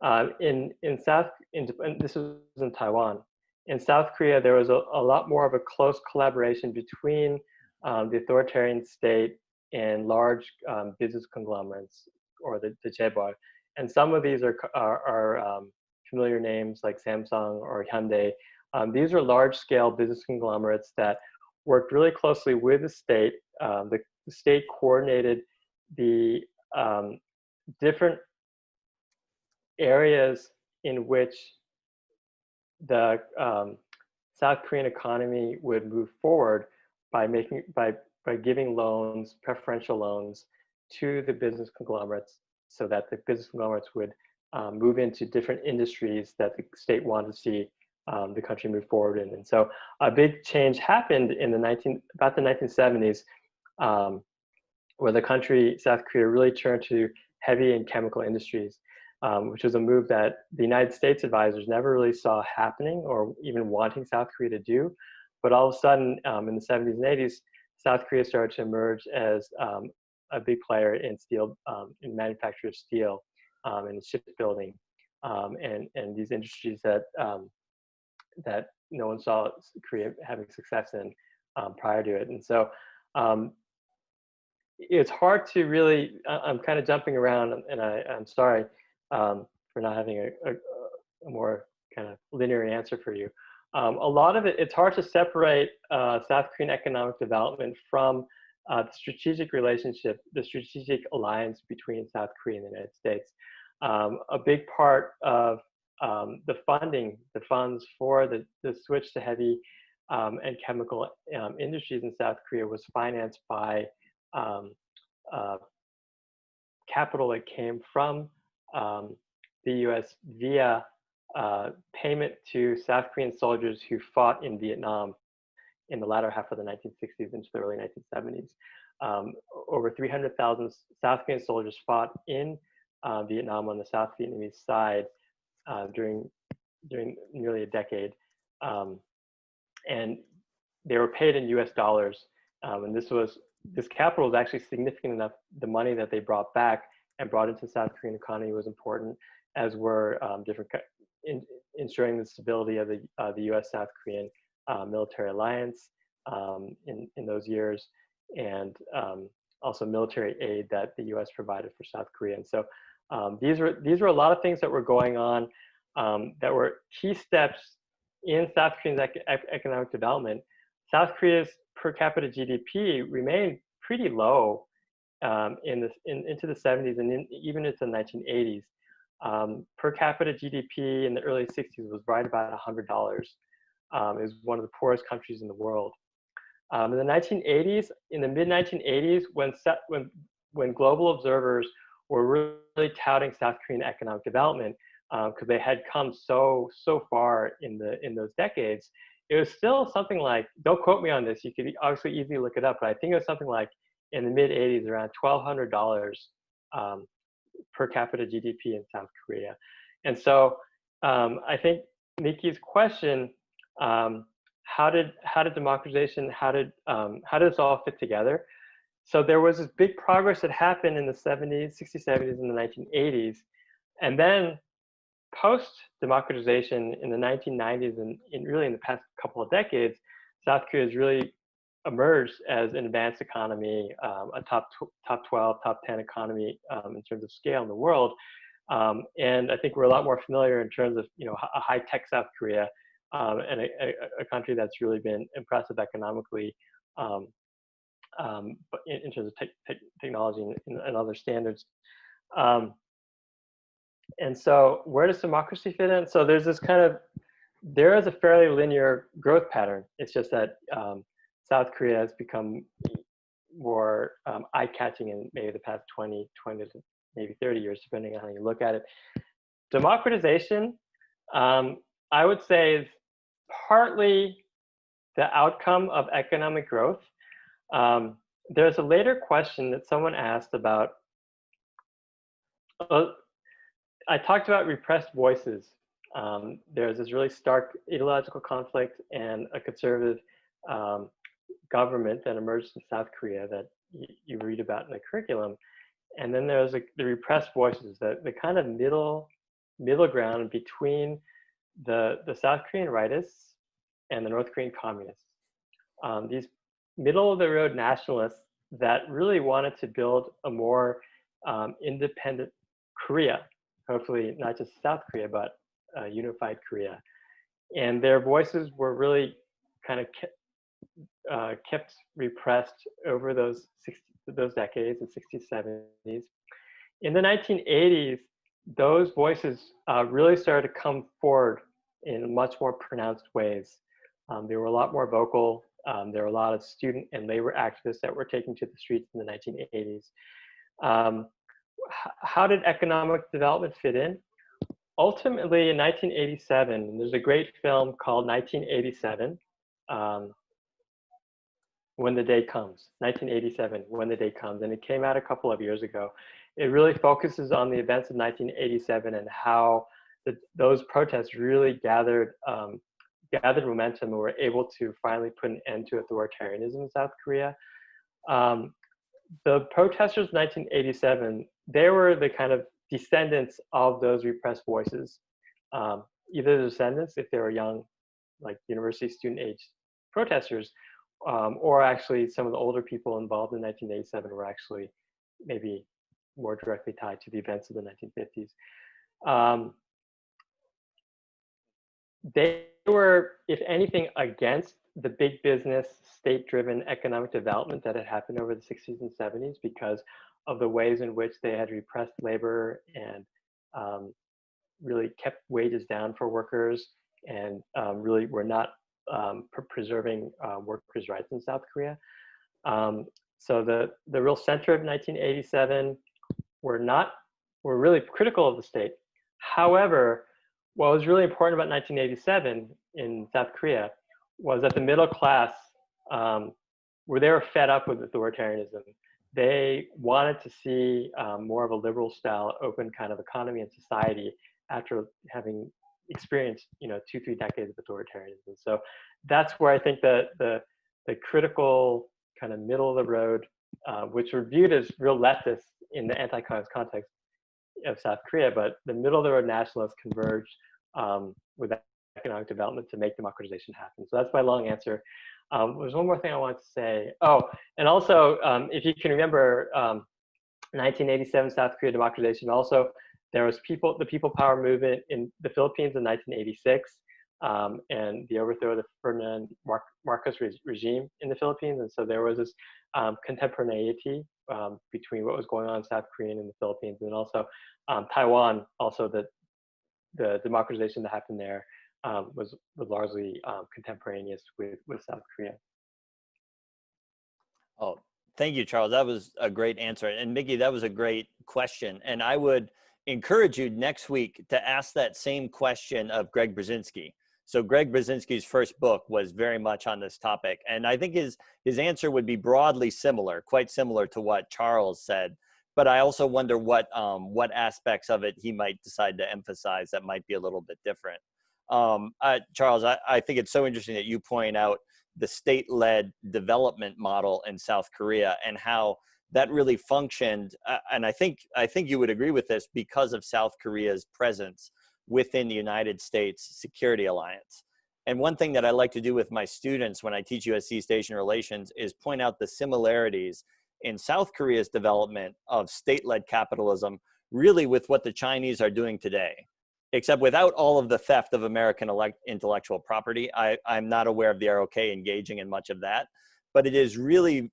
And this was in Taiwan. In South Korea, there was a lot more of a close collaboration between the authoritarian state and large business conglomerates, or the chaebol. And some of these are familiar names like Samsung or Hyundai. These are large-scale business conglomerates that worked really closely with the state. The state coordinated the different areas in which the South Korean economy would move forward by giving loans, preferential loans, to the business conglomerates, so that the business conglomerates would move into different industries that the state wanted to see the country move forward in. And so a big change happened in about the 1970s, where the country, South Korea, really turned to heavy and chemical industries, which was a move that the United States advisors never really saw happening or even wanting South Korea to do. But all of a sudden, in the 70s and 80s, South Korea started to emerge as a big player in steel, in manufacture of steel, and shipbuilding, and these industries that that no one saw Korea having success in prior to it. And so it's hard to really, I'm kind of jumping around, and I'm sorry for not having a more kind of linear answer for you. A lot of it, it's hard to separate South Korean economic development from the strategic relationship, the strategic alliance between South Korea and the United States. A big part of the funding, the funds for the switch to heavy and chemical industries in South Korea was financed by capital that came from the US via payment to South Korean soldiers who fought in Vietnam in the latter half of the 1960s into the early 1970s. Over 300,000 South Korean soldiers fought in Vietnam on the South Vietnamese side during nearly a decade, and they were paid in US dollars, and this capital was actually significant enough. The money that they brought back and brought into the South Korean economy was important, as were ensuring the stability of the US-South Korean military alliance in those years, and also military aid that the US provided for South Korea. And so these were a lot of things that were going on that were key steps in South Korea's economic development. South Korea's per capita GDP remained pretty low into the 70s and even into the 1980s. Per capita GDP in the early 60s was right about $100. It was one of the poorest countries in the world. In the 1980s, in the mid 1980s, when global observers were really touting South Korean economic development, because they had come so far in those decades, it was still something like, don't quote me on this, you could obviously easily look it up, but I think it was something like in the mid 80s, around $1,200 per capita GDP in South Korea. And so I think Nikki's question, how did democratization, how did this all fit together? So there was this big progress that happened in the 70s, 60s, 70s, and the 1980s. And then post-democratization in the 1990s and really in the past couple of decades, South Korea has really emerged as an advanced economy, a top 12, top 10 economy in terms of scale in the world. And I think we're a lot more familiar in terms of, a high-tech South Korea and a country that's really been impressive economically but in terms of technology and other standards. And so where does democracy fit in? So there is a fairly linear growth pattern. It's just that South Korea has become more eye-catching in maybe the past 20 to maybe 30 years, depending on how you look at it. Democratization, I would say, is partly the outcome of economic growth. There's a later question that someone asked about, I talked about repressed voices. There's this really stark ideological conflict and a conservative government that emerged in South Korea that you read about in the curriculum. And then there's the repressed voices, the kind of middle ground between the South Korean rightists and the North Korean communists. These middle-of-the-road nationalists that really wanted to build a more independent Korea, hopefully not just South Korea, but a unified Korea. And their voices were really kind of kept repressed over those decades, the 60s, 70s. In the 1980s, those voices really started to come forward in much more pronounced ways. They were a lot more vocal. There were a lot of student and labor activists that were taken to the streets in the 1980s. How did economic development fit in? Ultimately, in 1987, there's a great film called 1987, When the Day Comes, 1987, When the Day Comes, and it came out a couple of years ago. It really focuses on the events of 1987 and how those protests really gathered gathered momentum and were able to finally put an end to authoritarianism in South Korea. The protesters in 1987, they were the kind of descendants of those repressed voices. Either the descendants, if they were young, like university student age protesters, or actually some of the older people involved in 1987 were actually maybe more directly tied to the events of the 1950s. They were, if anything, against the big business, state-driven economic development that had happened over the 60s and 70s because of the ways in which they had repressed labor and really kept wages down for workers and really were not preserving workers' rights in South Korea. So the real center of 1987 were really critical of the state. However, what was really important about 1987 in South Korea was that the middle class they were fed up with authoritarianism. They wanted to see more of a liberal style, open kind of economy and society after having experienced 2-3 decades of authoritarianism. So that's where I think the critical kind of middle of the road, which were viewed as real leftists in the anti-communist context of South Korea, but the middle of the road nationalists converged with economic development to make democratization happen. So that's my long answer. There's one more thing I wanted to say. Oh, and also, if you can remember, 1987 South Korea democratization. Also, there was the People Power movement in the Philippines in 1986, and the overthrow of the Ferdinand Marcos regime in the Philippines. And so there was this contemporaneity between what was going on in South Korea and the Philippines, and also Taiwan. Also, the democratization that happened there was largely contemporaneous with South Korea. Oh, thank you, Charles. That was a great answer. And Mickey, that was a great question. And I would encourage you next week to ask that same question of Greg Brzezinski. So Greg Brzezinski's first book was very much on this topic. And I think his answer would be broadly similar, quite similar to what Charles said. But I also wonder what aspects of it he might decide to emphasize that might be a little bit different. Charles, I think it's so interesting that you point out the state-led development model in South Korea and how that really functioned. And I think you would agree with this because of South Korea's presence within the United States Security Alliance. And one thing that I like to do with my students when I teach US East Asian relations is point out the similarities in South Korea's development of state-led capitalism, really with what the Chinese are doing today, except without all of the theft of American intellectual property. I'm not aware of the ROK engaging in much of that, but it is really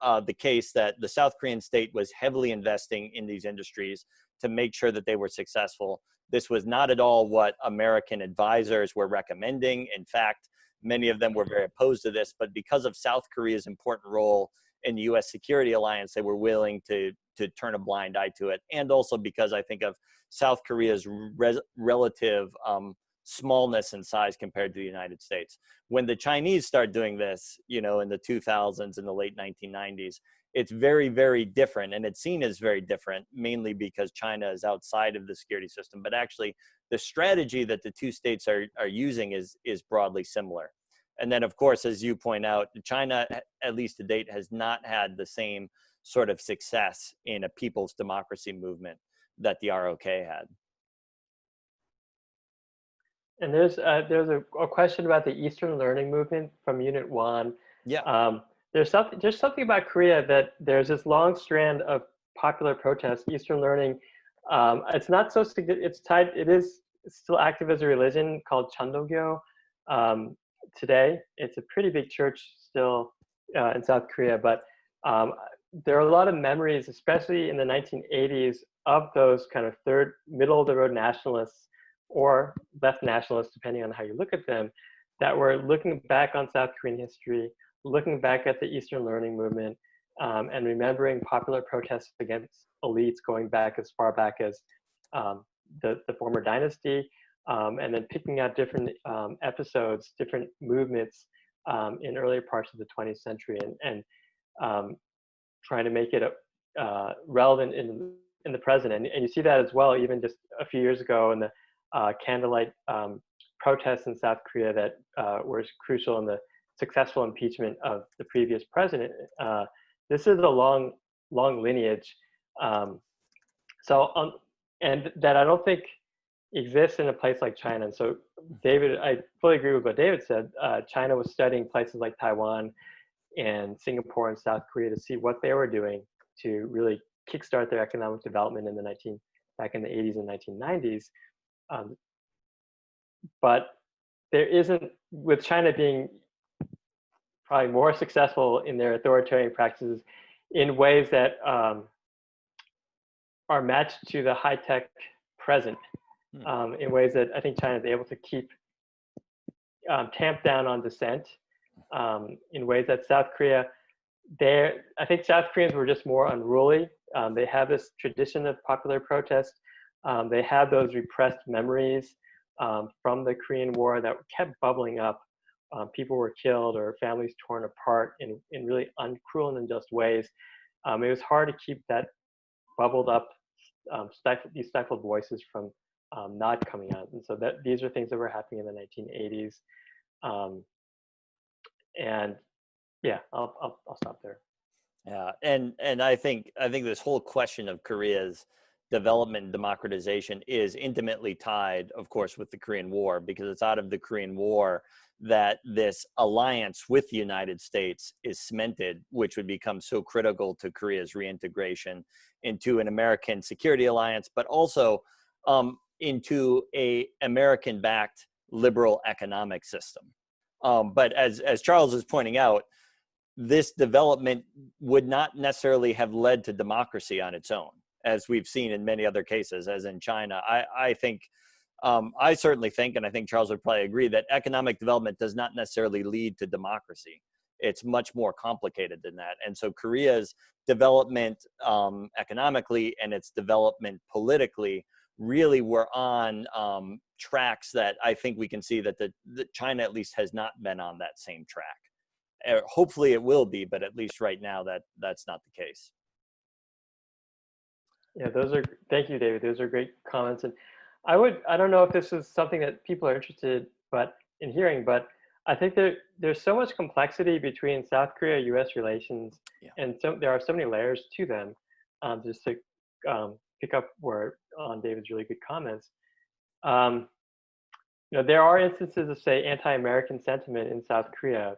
the case that the South Korean state was heavily investing in these industries to make sure that they were successful. This was not at all what American advisors were recommending. In fact, many of them were very opposed to this, but because of South Korea's important role in the US Security Alliance, they were willing to turn a blind eye to it. And also because I think of South Korea's relative smallness in size compared to the United States. When the Chinese start doing this, in the 2000s, in the late 1990s, it's very, very different. And it's seen as very different, mainly because China is outside of the security system. But actually, the strategy that the two states are using is broadly similar. And then, of course, as you point out, China, at least to date, has not had the same sort of success in a people's democracy movement that the ROK had. And there's a question about the Eastern Learning Movement from Unit 1. Yeah. There's something about Korea that there's this long strand of popular protests. Eastern Learning, it's not so it's tied. It is still active as a religion called Cheondogyo. Today, it's a pretty big church still in South Korea, but there are a lot of memories, especially in the 1980s, of those kind of middle of the road nationalists or left nationalists, depending on how you look at them, that were looking back on South Korean history, looking back at the Eastern Learning Movement, and remembering popular protests against elites going back as far back as the former dynasty, and then picking out different episodes, different movements in earlier parts of the 20th century, and trying to make it relevant in the present. And you see that as well, even just a few years ago in the candlelight protests in South Korea that were crucial in the successful impeachment of the previous president. This is a long lineage. And that I don't think exists in a place like China. And so David, I fully agree with what David said. China was studying places like Taiwan and Singapore and South Korea to see what they were doing to really kickstart their economic development back in the 80s and 1990s. But there isn't, with China being probably more successful in their authoritarian practices in ways that are matched to the high-tech present, in ways that I think China is able to keep tamp down on dissent, in ways that South Korea, I think South Koreans were just more unruly. They have this tradition of popular protest. They have those repressed memories from the Korean War that kept bubbling up. People were killed or families torn apart in really cruel and unjust ways. It was hard to keep that bubbled up, these stifled voices from not coming out. And so these are things that were happening in the 1980s. And yeah, I'll stop there. Yeah, and I think this whole question of Korea's development and democratization is intimately tied, of course, with the Korean War, because it's out of the Korean War that this alliance with the United States is cemented, which would become so critical to Korea's reintegration into an American security alliance, but also into a American-backed liberal economic system. But as Charles is pointing out, this development would not necessarily have led to democracy on its own, as we've seen in many other cases, as in China. I think, I certainly think, and I think Charles would probably agree, that economic development does not necessarily lead to democracy. It's much more complicated than that. And so Korea's development economically and its development politically really were on tracks that I think we can see that China at least has not been on that same track. Hopefully it will be, but at least right now that's not the case. Yeah, thank you, David. Those are great comments. And I don't know if this is something that people are interested in hearing, but I think there's so much complexity between South Korea-U.S. relations, and there are so many layers to them. Just to pick up on David's really good comments. There are instances of, say, anti-American sentiment in South Korea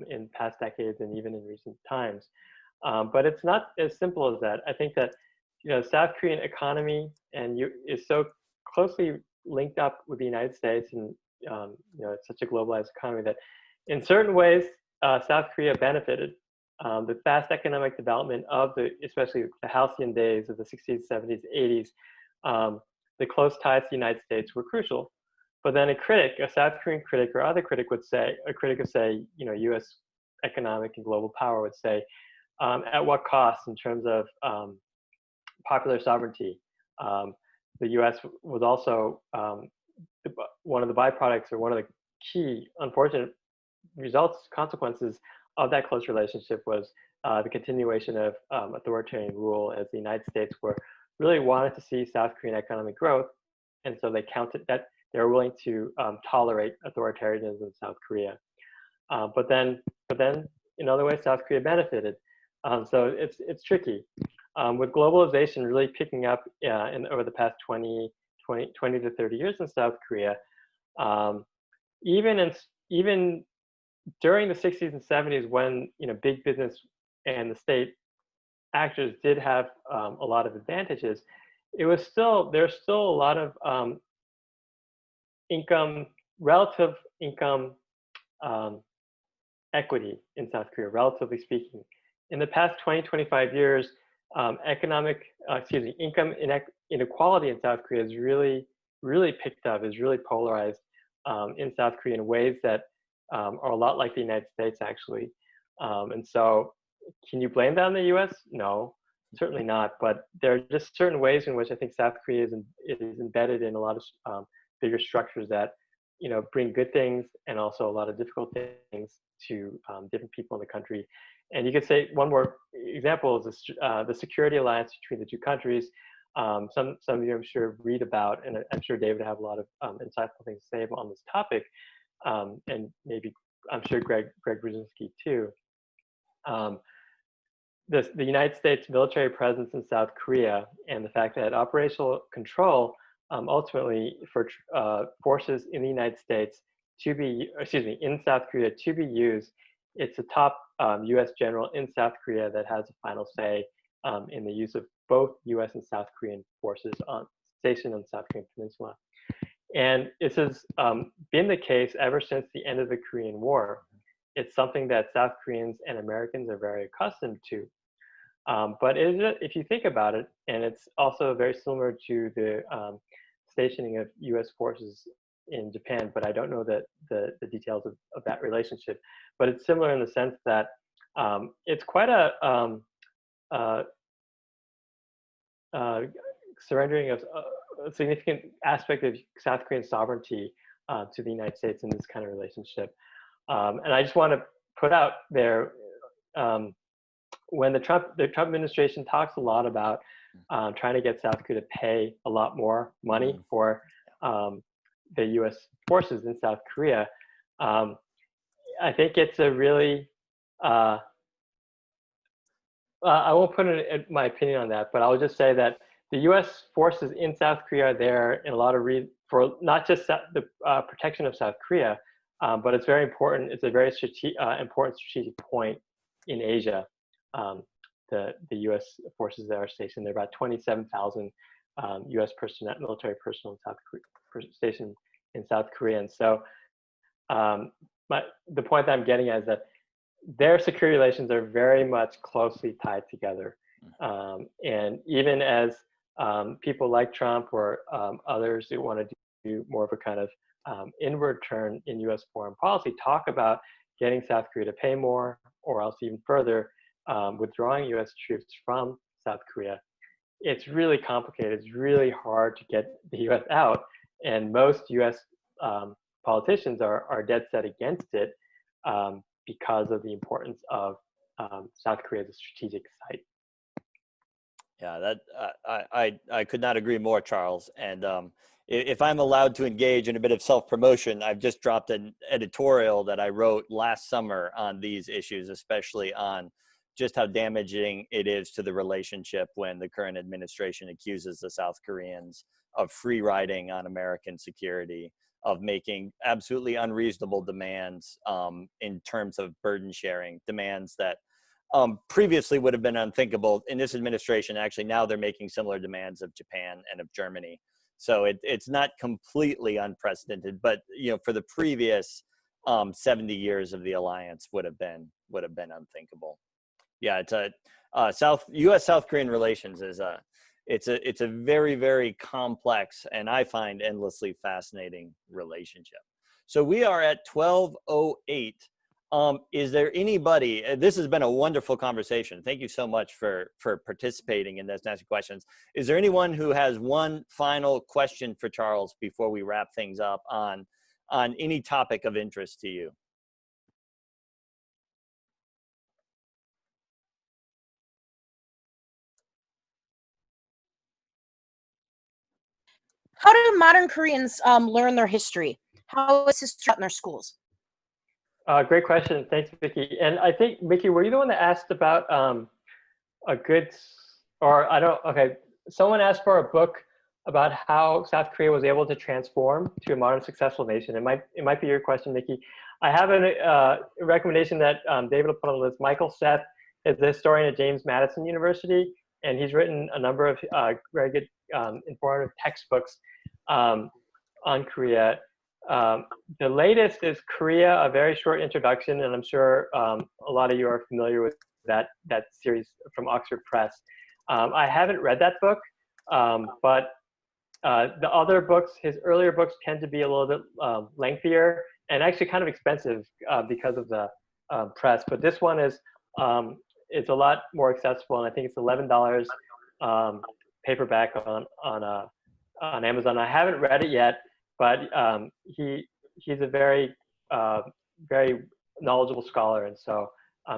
in past decades and even in recent times. But it's not as simple as that. I think that South Korean economy is so closely linked up with the United States, and it's such a globalized economy that in certain ways South Korea benefited. The fast economic development of especially the halcyon days of the 60s, 70s, 80s, the close ties to the United States were crucial. But then a South Korean critic or other critic would say, U.S. economic and global power would say, at what cost in terms of popular sovereignty? The U.S. was also one of the byproducts, or one of the key unfortunate consequences of that close relationship was the continuation of authoritarian rule, as the United States really wanted to see South Korean economic growth, and so they counted that they were willing to tolerate authoritarianism in South Korea. But then in other ways, South Korea benefited. So it's tricky. With globalization really picking up over the past 20 to 30 years in South Korea, even during the 60s and 70s, when big business and the state actors did have a lot of advantages, there's still a lot of relative income equity in South Korea, relatively speaking. In the past 20-25 years, income inequality in South Korea is really picked up, is really polarized in South Korea in ways that are a lot like the United States, actually. And so can you blame that on the US? No, certainly not. But there are just certain ways in which I think South Korea is embedded in a lot of bigger structures that bring good things and also a lot of difficult things to different people in the country. And you could say one more example is the security alliance between the two countries. Some of you, I'm sure, read about, and I'm sure David will have a lot of insightful things to say on this topic, and maybe I'm sure Greg Brzezinski too. The United States military presence in South Korea and the fact that operational control ultimately for forces in the United States to be, in South Korea to be used, it's a top U.S. general in South Korea that has a final say in the use of both U.S. and South Korean forces stationed on the South Korean peninsula. And this has been the case ever since the end of the Korean War. It's something that South Koreans and Americans are very accustomed to. But if you think about it, and it's also very similar to the stationing of U.S. forces in Japan, but I don't know the details of that relationship. But it's similar in the sense that it's quite a surrendering of a significant aspect of South Korean sovereignty to the United States in this kind of relationship. And I just want to put out there, when the Trump administration talks a lot about trying to get South Korea to pay a lot more money for the U.S. forces in South Korea, I think it's a really, I won't put my opinion on that, but I'll just say that the U.S. forces in South Korea are there in a lot of for not just the protection of South Korea, but it's very important. It's a very important strategic point in Asia. The U.S. forces that are stationed there, about 27,000 U.S. military personnel in South Korea, stationed in South Korea. And so the point that I'm getting at is that their security relations are very much closely tied together. And even as people like Trump or others who want to do more of a kind of inward turn in U.S. foreign policy talk about getting South Korea to pay more, or else even further, withdrawing U.S. troops from South Korea, it's really complicated. It's really hard to get the U.S. out, and most U.S. Politicians are dead set against it because of the importance of South Korea as a strategic site. Yeah, that I could not agree more, Charles. And if I'm allowed to engage in a bit of self-promotion, I've just dropped an editorial that I wrote last summer on these issues, especially on just how damaging it is to the relationship when the current administration accuses the South Koreans of free riding on American security, of making absolutely unreasonable demands in terms of burden sharing, demands that previously would have been unthinkable in this administration. Actually, now they're making similar demands of Japan and of Germany. So it's not completely unprecedented, but for the previous 70 years of the alliance would have been unthinkable. Yeah, it's U.S. South Korean relations is it's a very, very complex, and I find endlessly fascinating relationship. So we are at 12:08. Is there anybody, this has been a wonderful conversation. Thank you so much for participating in this, asking questions. Is there anyone who has one final question for Charles before we wrap things up on any topic of interest to you? How do modern Koreans learn their history? How is history taught in their schools? Great question. Thanks, Vicky. And I think, Vicky, were you the one that asked about someone asked for a book about how South Korea was able to transform to a modern successful nation. It might be your question, Vicky. I have a recommendation that David will put on the list. Michael Seth is the historian at James-Madison University, and he's written a number of very good informative textbooks on Korea. The latest is Korea, a very short introduction, and I'm sure a lot of you are familiar with that series from Oxford Press. I haven't read that book, but the other books, his earlier books, tend to be a little bit lengthier and actually kind of expensive because of the press. But this one is it's a lot more accessible, and I think it's $11 paperback on Amazon. I haven't read it yet, but he's a very very knowledgeable scholar, and so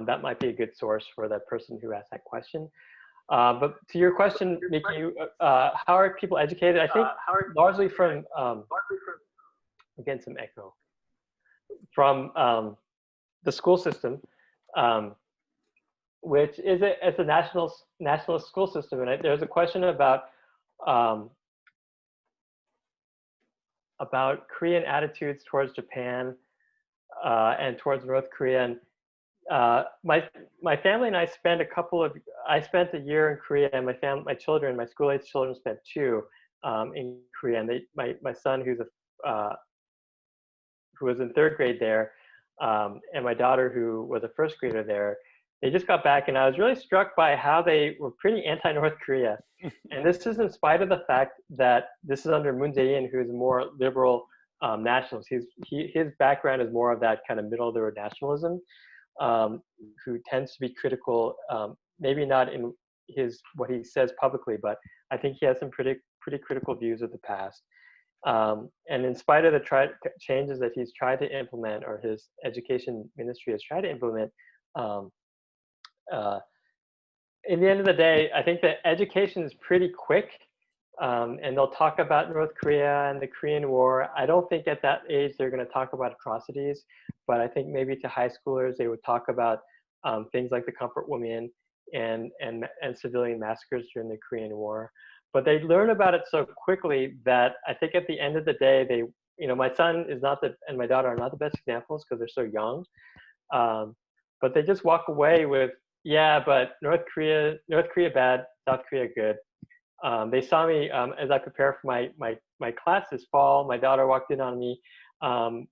that might be a good source for that person who asked that question. But to your question, Nikki, how are people educated? I think largely from, again, some echo, from the school system, which is it's a national school system. And there's a question about Korean attitudes towards Japan and towards North Korea. And my family and I spent I spent a year in Korea, and my children, my school-age children, spent 2 in Korea. And my son, who was in 3rd grade there, and my daughter, who was a 1st grader there, they just got back, and I was really struck by how they were pretty anti-North Korea. And this is in spite of the fact that this is under Moon Jae-in, who is a more liberal nationalist. His background is more of that kind of middle of the road nationalism, who tends to be critical, maybe not in what he says publicly, but I think he has some pretty critical views of the past. And in spite of the changes that he's tried to implement, or his education ministry has tried to implement, in the end of the day, I think that education is pretty quick, and they'll talk about North Korea and the Korean War. I don't think at that age they're going to talk about atrocities, but I think maybe to high schoolers they would talk about things like the comfort women and civilian massacres during the Korean War. But they learn about it so quickly that I think at the end of the day, my son is not and my daughter are not the best examples because they're so young, but they just walk away with, yeah, but North Korea bad, South Korea good. They saw me as I prepare for my class this fall. My daughter walked in on me, caught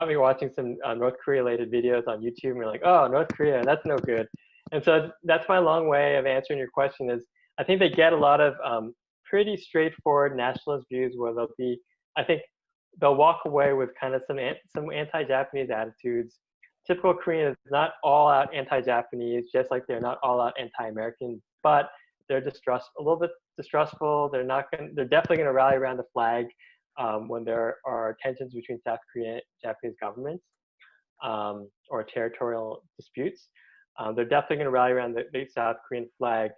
me watching some North Korea related videos on YouTube, and we're like, oh, North Korea, that's no good. And so that's my long way of answering your question. Is I think they get a lot of pretty straightforward nationalist views, where I think they'll walk away with kind of some anti-Japanese attitudes. Typical Korean is not all out anti-Japanese, just like they're not all out anti-American, but they're a little bit distrustful. They're definitely going to rally around the flag when there are tensions between South Korean and Japanese governments or territorial disputes. They're definitely going to rally around the South Korean flag,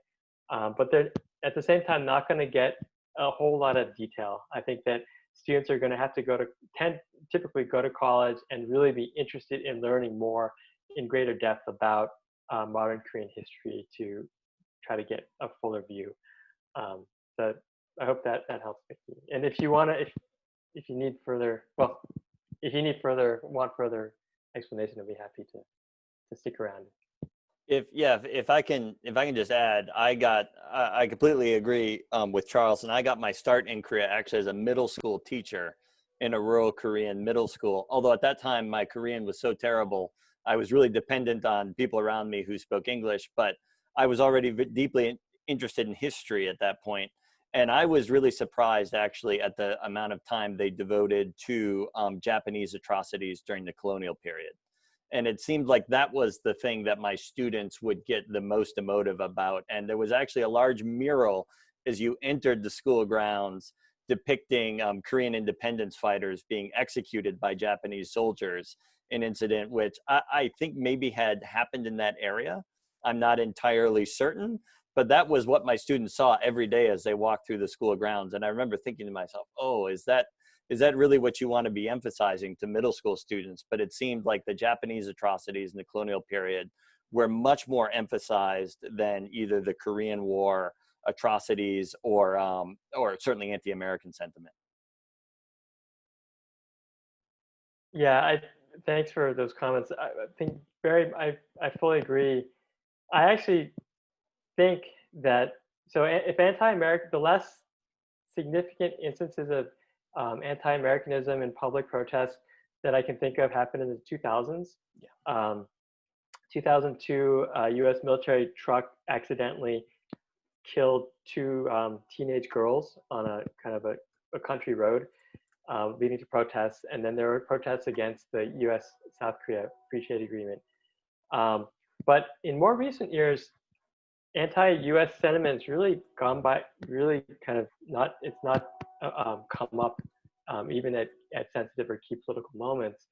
but they're at the same time not going to get a whole lot of detail. I think that students are going to have to typically go to college and really be interested in learning more in greater depth about modern Korean history to try to get a fuller view. So I hope that helps, Vicki. And if you want to, if you need further explanation, I'd be happy to stick around. If I can just add, I completely agree with Charles, and I got my start in Korea actually as a middle school teacher in a rural Korean middle school. Although at that time my Korean was so terrible, I was really dependent on people around me who spoke English, but I was already deeply interested in history at that point. And I was really surprised actually at the amount of time they devoted to Japanese atrocities during the colonial period. And it seemed like that was the thing that my students would get the most emotive about. And there was actually a large mural as you entered the school grounds depicting Korean independence fighters being executed by Japanese soldiers, an incident which I think maybe had happened in that area. I'm not entirely certain, but that was what my students saw every day as they walked through the school grounds. And I remember thinking to myself, oh, is that really what you want to be emphasizing to middle school students? But it seemed like the Japanese atrocities in the colonial period were much more emphasized than either the Korean War atrocities or certainly anti-American sentiment. Yeah, thanks for those comments. I think I fully agree. I actually think that, so if anti-American, the less significant instances of anti-Americanism and public protests that I can think of happened in the 2000s. Yeah. 2002, a U.S. military truck accidentally killed 2 teenage girls on a kind of a country road, leading to protests. And then there were protests against the U.S.-South Korea Free Trade Agreement. But in more recent years, anti-U.S. sentiments really gone by, really kind of not, it's not come up even at sensitive or key political moments.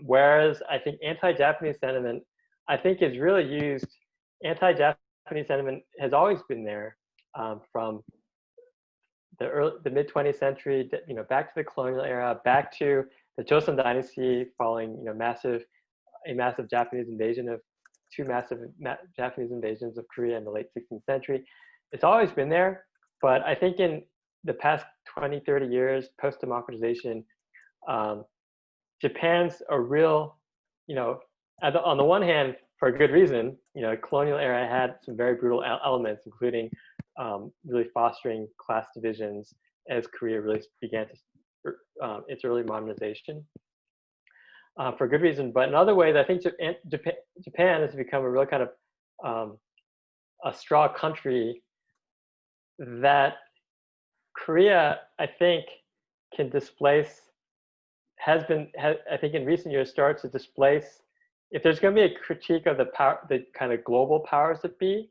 Whereas I think anti-Japanese sentiment, I think is really used, anti-Japanese sentiment has always been there, from the mid 20th century, back to the colonial era, back to the Joseon dynasty, following a massive Japanese invasion of Japanese invasions of Korea in the late 16th century. It's always been there, but I think in the past 20, 30 years, post-democratization, Japan's a real, on the one hand, for a good reason, colonial era had some very brutal elements, including really fostering class divisions as Korea really began its early modernization, for good reason. But in other ways, I think Japan has become a real kind of a straw country that Korea, I think, can displace, I think in recent years starts to displace. If there's going to be a critique of the kind of global powers that be,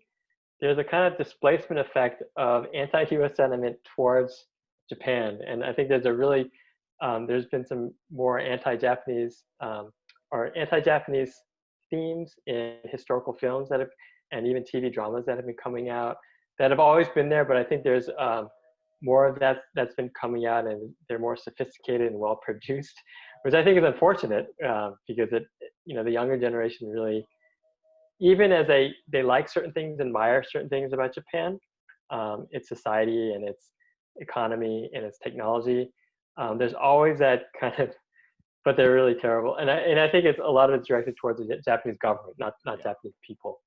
there's a kind of displacement effect of anti-US sentiment towards Japan. And I think there's there's been some more anti-Japanese or anti-Japanese themes in historical films and even TV dramas that have been coming out that have always been there, but I think there's more of that's been coming out, and they're more sophisticated and well produced, which I think is unfortunate, because the younger generation really, even as they like certain things, admire certain things about Japan, its society and its economy and its technology, there's always that kind of, but they're really terrible, and I think a lot of it's directed towards the Japanese government, not Japanese people.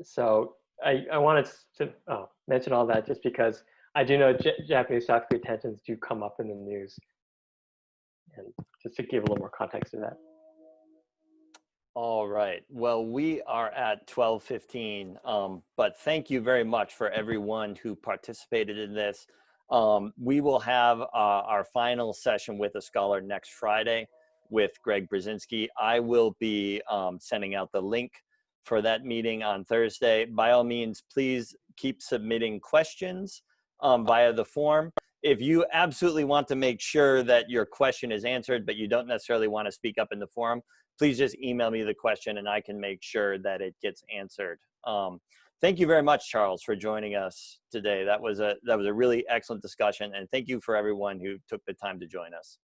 So I wanted to mention all that just because I do know Japanese South Korea tensions do come up in the news, and just to give a little more context to that. All right. Well, we are at 12:15, but thank you very much for everyone who participated in this. We will have our final session with a scholar next Friday with Greg Brzezinski. I will be sending out the link for that meeting on Thursday. By all means, please keep submitting questions via the form. If you absolutely want to make sure that your question is answered, but you don't necessarily want to speak up in the forum, please just email me the question and I can make sure that it gets answered. Thank you very much, Charles, for joining us today. That was a really excellent discussion, and thank you for everyone who took the time to join us.